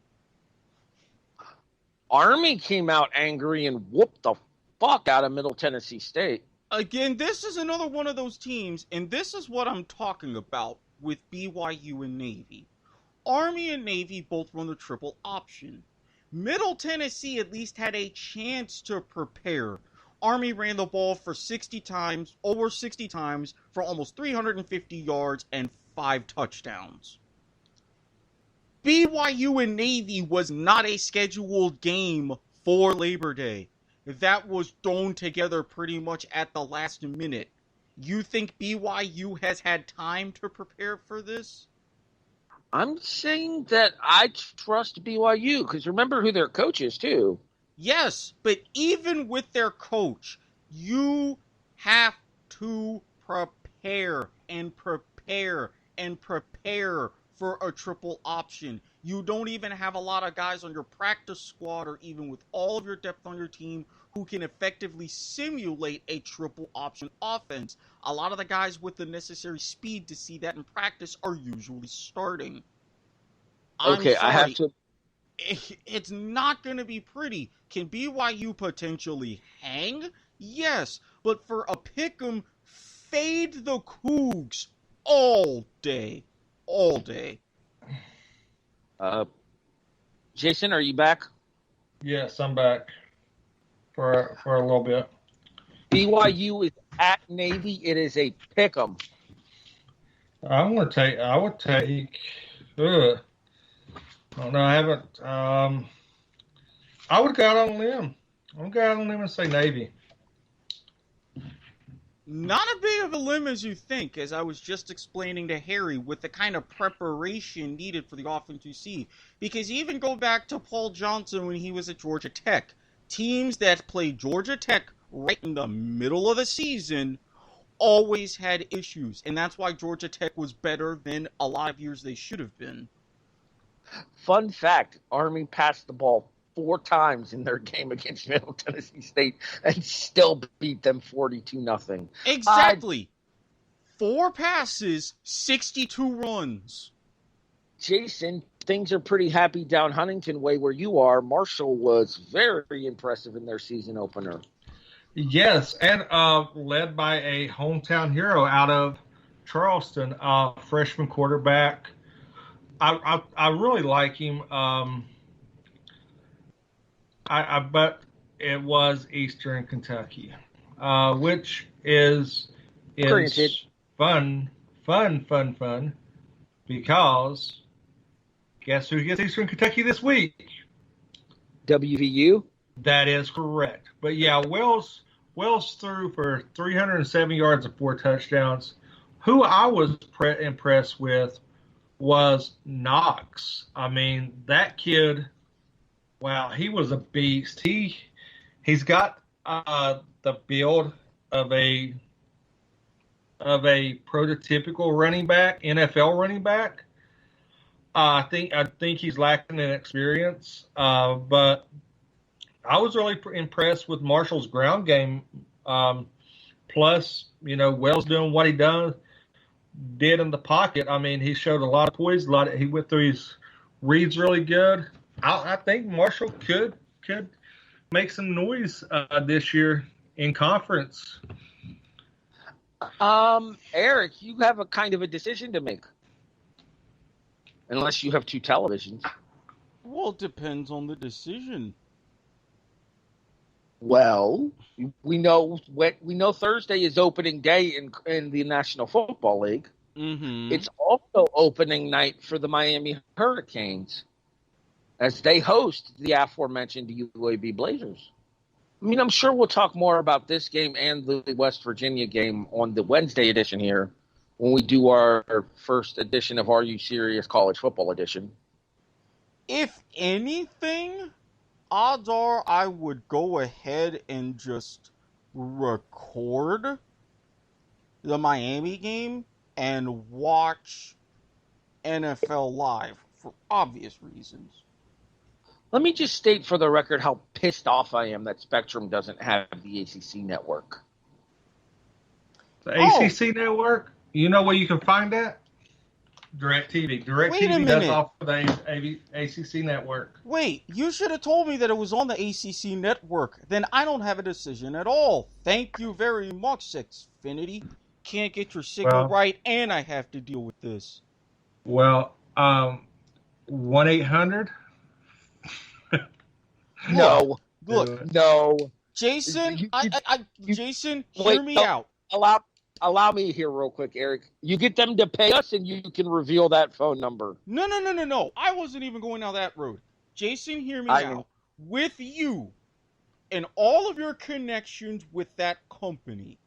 Army came out angry and whooped the fuck out of Middle Tennessee State. Again, this is another one of those teams, and this is what I'm talking about. with BYU and Navy. Army and Navy both run the triple option. Middle Tennessee at least had a chance to prepare. Army ran the ball for over 60 times for almost 350 yards and 5 touchdowns. BYU and Navy was not a scheduled game for Labor Day. That was thrown together pretty much at the last minute. You think BYU has had time to prepare for this? I'm saying that I trust BYU because remember who their coach is, too. Yes, but even with their coach, you have to prepare and prepare and prepare for a triple option. You don't even have a lot of guys on your practice squad or even with all of your depth on your team who can effectively simulate a triple option offense. A lot of the guys with the necessary speed to see that in practice are usually starting. Okay, I have to... It's not going to be pretty. Can BYU potentially hang? Yes, but for a pick'em, fade the Cougs all day. All day. Jason, are you back? Yes, I'm back for a little bit. BYU is at Navy. It is a pick'em. I would take. Oh no, I haven't. I would go out on a limb. I'm going out on a limb and say Navy. Not as big of a limb as you think, as I was just explaining to Harry, with the kind of preparation needed for the offense you see. Because even go back to Paul Johnson when he was at Georgia Tech. Teams that played Georgia Tech right in the middle of the season always had issues. And that's why Georgia Tech was better than a lot of years they should have been. Fun fact, Army passed the ball 4 times in their game against Middle Tennessee State and still beat them 42-0. Exactly. 4 passes, 62 runs. Jason, things are pretty happy down Huntington way where you are. Marshall was very impressive in their season opener. Yes, and led by a hometown hero out of Charleston, freshman quarterback. I really like him. But it was Eastern Kentucky, which is fun, because guess who gets Eastern Kentucky this week? WVU? That is correct. But yeah, Wells threw for 307 yards and 4 touchdowns. Who I was impressed with was Knox. I mean, that kid, wow, he was a beast. He's got the build of a prototypical running back, NFL running back. I think he's lacking in experience, but I was really impressed with Marshall's ground game. Plus, Wells doing what he did in the pocket. I mean, he showed a lot of poise. He went through his reads really good. I think Marshall could make some noise this year in conference. Eric, you have a kind of a decision to make. Unless you have 2 televisions. Well, it depends on the decision. Well, we know Thursday is opening day in the National Football League. Mm-hmm. It's also opening night for the Miami Hurricanes as they host the aforementioned UAB Blazers. I mean, I'm sure we'll talk more about this game and the West Virginia game on the Wednesday edition here when we do our first edition of Are You Serious College Football Edition. If anything, odds are I would go ahead and just record the Miami game and watch NFL Live for obvious reasons. Let me just state for the record how pissed off I am that Spectrum doesn't have the ACC network. The ACC network? You know where you can find that? DirecTV. DirecTV does offer the ACC network. Wait, you should have told me that it was on the ACC network. Then I don't have a decision at all. Thank you very much, Xfinity. can't get your signal right, and I have to deal with this. Well, 1-800. No. Look, No. Jason, Jason, wait, hear me out. Allow me here real quick, Eric. You get them to pay us, and you can reveal that phone number. No. I wasn't even going down that road. Jason, hear me out. With you and all of your connections with that company,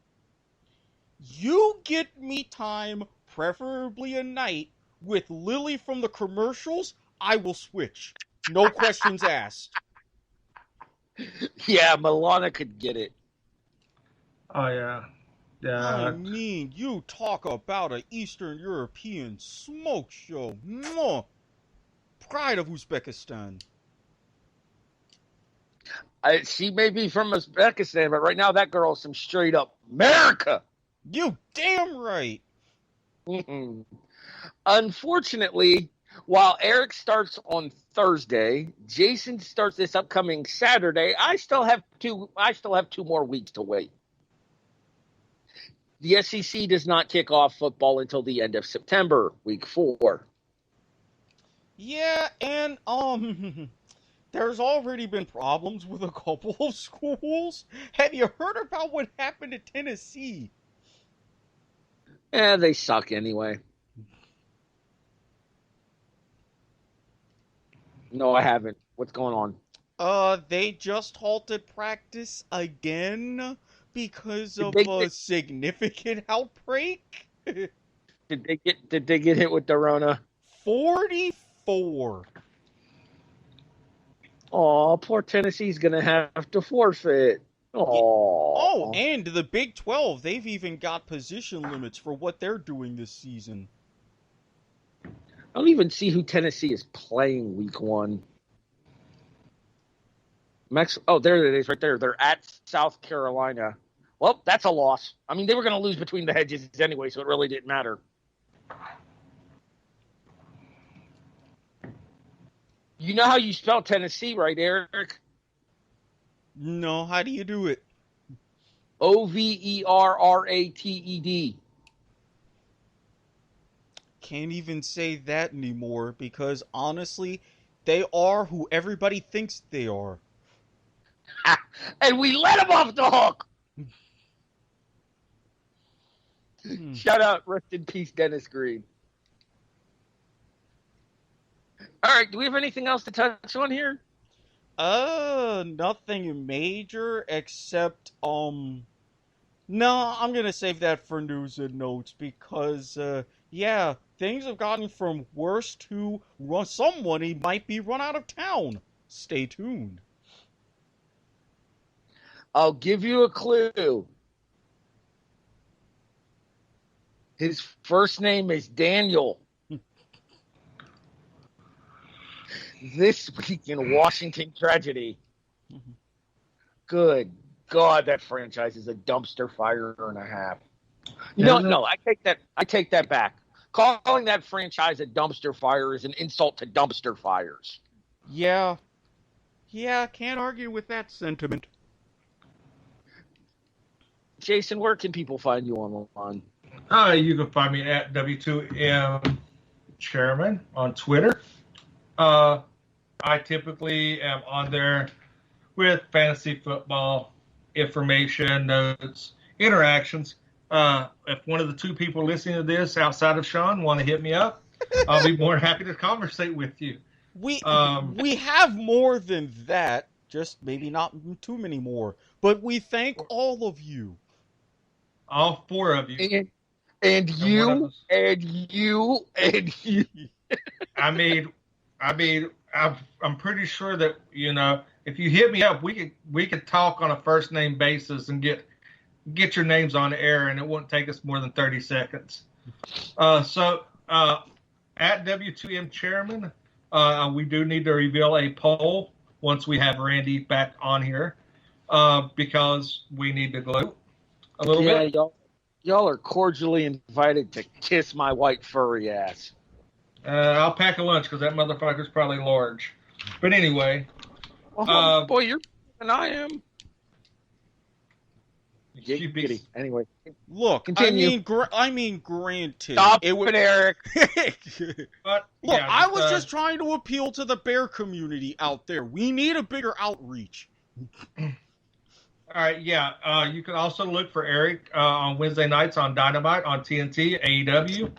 you get me time, preferably a night, with Lily from the commercials, I will switch. No questions asked. Yeah, Milana could get it. Oh, yeah. I mean, you talk about an Eastern European smoke show. Mwah! Pride of Uzbekistan. She may be from Uzbekistan, but right now that girl's some straight up America. You damn right. Unfortunately, while Eric starts on Thursday, Jason starts this upcoming Saturday. I still have 2 more weeks to wait. The SEC does not kick off football until the end of September, week 4. Yeah, and there's already been problems with a couple of schools. Have you heard about what happened to Tennessee? They suck anyway. No, I haven't. What's going on? They just halted practice again because of a significant outbreak. Did they get hit with the Rona? 44. Oh, poor Tennessee's gonna have to forfeit. Oh, and the Big 12, they've even got position limits for what they're doing this season. I don't even see who Tennessee is playing week 1. Oh, there it is right there. They're at South Carolina. Well, that's a loss. I mean, they were going to lose between the hedges anyway, so it really didn't matter. You know how you spell Tennessee, right, Eric? No, how do you do it? Overrated. Can't even say that anymore because, honestly, they are who everybody thinks they are. And we let them off the hook! Shout out, rest in peace, Dennis Green. All right, do we have anything else to touch on here? Nothing major except, no, I'm gonna save that for news and notes because, yeah, things have gotten from worse to someone might be run out of town. Stay tuned. I'll give you a clue. His first name is Daniel. This week in Washington tragedy. Good God, that franchise is a dumpster fire and a half. No, I take that back. Calling that franchise a dumpster fire is an insult to dumpster fires. Yeah, can't argue with that sentiment. Jason, where can people find you online? You can find me at W2M Chairman on Twitter. I typically am on there with fantasy football information, notes, interactions. If one of the 2 people listening to this outside of Sean want to hit me up, I'll be more than happy to conversate with you. We have more than that, just maybe not too many more. But we thank all of you. All 4 of you. And you. I mean, I'm pretty sure that, if you hit me up, we could talk on a first name basis and get your names on the air, and it won't take us more than 30 seconds. So at W2M Chairman, we do need to reveal a poll once we have Randy back on here, because we need to gloat a little bit. Y'all are cordially invited to kiss my white furry ass. I'll pack a lunch because that motherfucker's probably large. But anyway. Boy, you're bigger than I am. Giggity. Anyway, look, continue. I mean, granted, Stop it would. Eric. But Look, yeah, I was just trying to appeal to the bear community out there. We need a bigger outreach. All right, yeah. You can also look for Eric on Wednesday nights on Dynamite on TNT, AEW,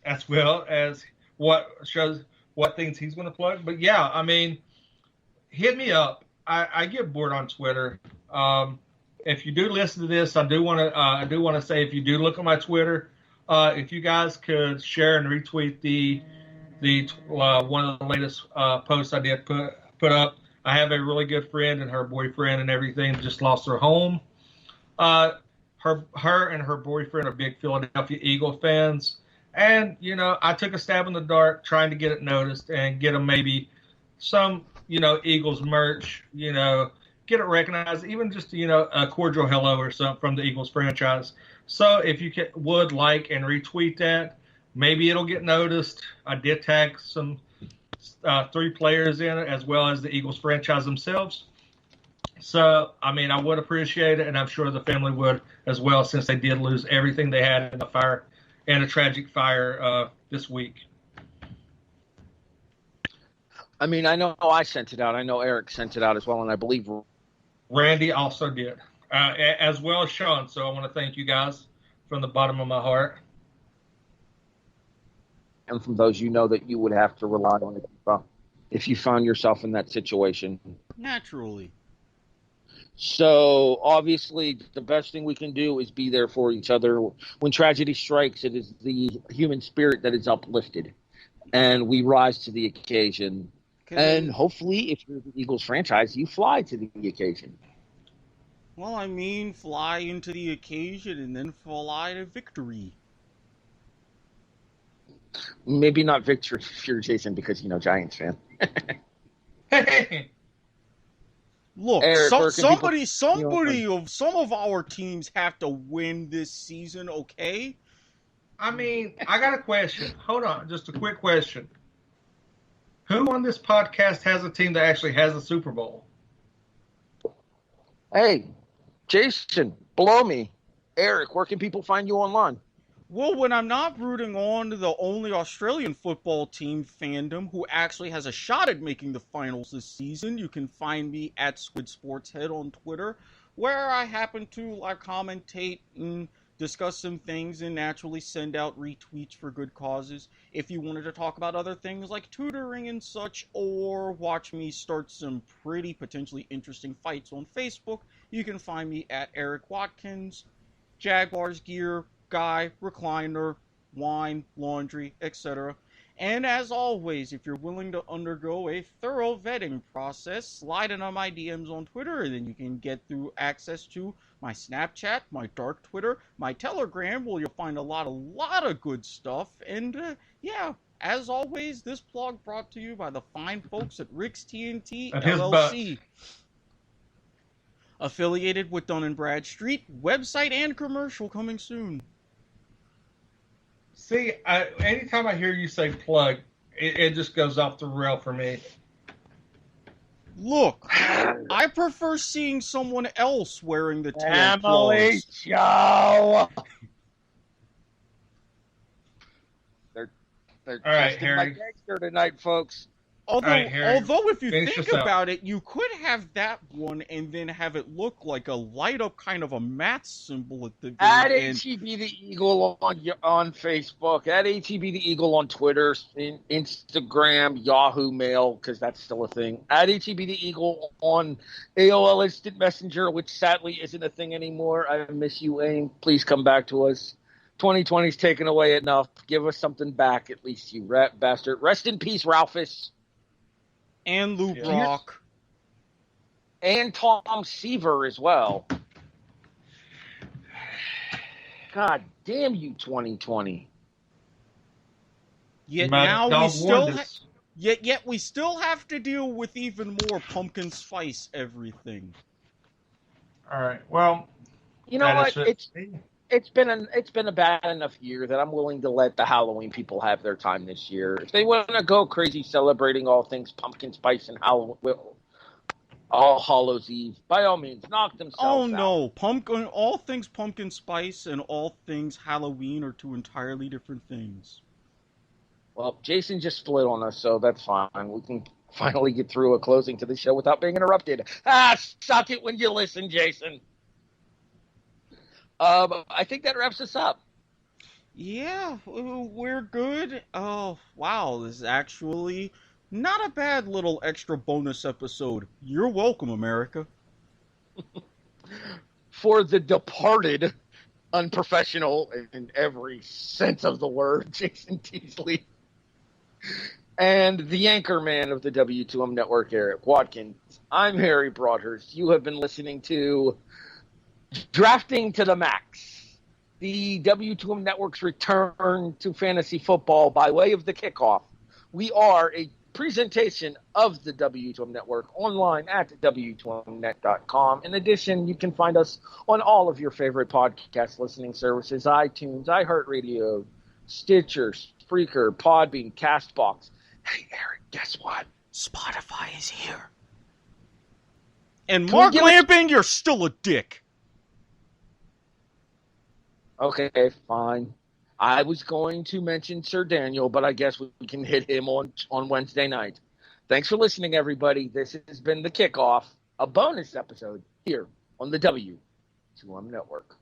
as well as what things he's going to plug. But yeah, I mean, hit me up. I get bored on Twitter. If you do listen to this, I do want to say, if you do look at my Twitter, if you guys could share and retweet the one of the latest posts I did put up. I have a really good friend and her boyfriend and everything just lost their home. Her and her boyfriend are big Philadelphia Eagle fans, and I took a stab in the dark trying to get it noticed and get them maybe some Eagles merch, get it recognized, even just a cordial hello or something from the Eagles franchise. So if you would like and retweet that, maybe it'll get noticed. I did tag some 3 players in it, as well as the Eagles franchise themselves. So, I mean, I would appreciate it, and I'm sure the family would as well, since they did lose everything they had in a tragic fire this week. I mean, I know I sent it out. I know Eric sent it out as well, and I believe Randy also did, as well as Sean. So I want to thank you guys from the bottom of my heart. And from those that you would have to rely on if you found yourself in that situation. Naturally. So, obviously, the best thing we can do is be there for each other. When tragedy strikes, it is the human spirit that is uplifted, and we rise to the occasion. And hopefully, if you're the Eagles franchise, you fly to the occasion. Well, I mean, fly into the occasion and then fly to victory. Maybe not victory if you're Jason, because Giants fan. Look, Eric, some of our teams have to win this season, okay? I mean, I got a question. Hold on, just a quick question. Who on this podcast has a team that actually has a Super Bowl? Hey, Jason, below me. Eric, where can people find you online? Well, when I'm not rooting on the only Australian football team fandom who actually has a shot at making the finals this season, you can find me at Squid Sports Head on Twitter, where I happen to commentate and discuss some things and naturally send out retweets for good causes. If you wanted to talk about other things like tutoring and such, or watch me start some pretty potentially interesting fights on Facebook, you can find me at Eric Watkins, Jaguars Gear, Guy, Recliner, Wine, Laundry, etc. And as always, if you're willing to undergo a thorough vetting process, slide into my DMs on Twitter, and then you can get through access to my Snapchat, my dark Twitter, my Telegram, where you'll find a lot of good stuff. And yeah, as always, this blog brought to you by the fine folks at Rick's TNT LLC. Affiliated with Dun & Bradstreet, website and commercial coming soon. See, anytime I hear you say plug, it just goes off the rail for me. Look, I prefer seeing someone else wearing the tail Emily claws. Joe! They're all right, testing Harry. my gangster tonight, folks. Although, All right, Harry, if you finish think this up. about it, you could have that one and then have it look like a light-up kind of a math symbol at the At very end. HEB the Eagle on Facebook, at HEB the Eagle on Twitter, Instagram, Yahoo Mail, because that's still a thing. At HEB the Eagle on AOL Instant Messenger, which sadly isn't a thing anymore. I miss you, Aim. Please come back to us. 2020's taken away enough. Give us something back, at least, you rat bastard. Rest in peace, Ralphus. And Lou Brock. And Tom Seaver as well. God damn you, 2020. Yet My now dog we still warned us. yet we still have to deal with even more pumpkin spice everything. All right. Well, You know what? It's been a bad enough year that I'm willing to let the Halloween people have their time this year. If they want to go crazy celebrating all things pumpkin spice and Halloween, All Hallows Eve. By all means, knock themselves Oh out. no, pumpkin! All things pumpkin spice and all things Halloween are two entirely different things. Well, Jason just split on us, so that's fine. We can finally get through a closing to the show without being interrupted. Suck it when you listen, Jason. I think that wraps us up. Yeah, we're good. Oh, wow, this is actually not a bad little extra bonus episode. You're welcome, America. For the departed, unprofessional in every sense of the word, Jason Teasley, and the anchor man of the W2M Network, Erik Watkins, I'm Harry Broadhurst. You have been listening to Drafting to the Max, the W2M Network's return to fantasy football by way of the Kickoff. We are a presentation of the W2M Network online at W2Mnet.com. In addition, you can find us on all of your favorite podcast listening services, iTunes, iHeartRadio, Stitcher, Spreaker, Podbean, CastBox. Hey, Erik, guess what? Spotify is here. And Mark Lamping, you're still a dick. Okay, fine. I was going to mention Sir Daniel, but I guess we can hit him on Wednesday night. Thanks for listening, everybody. This has been The Kickoff, a bonus episode here on the W2M Network.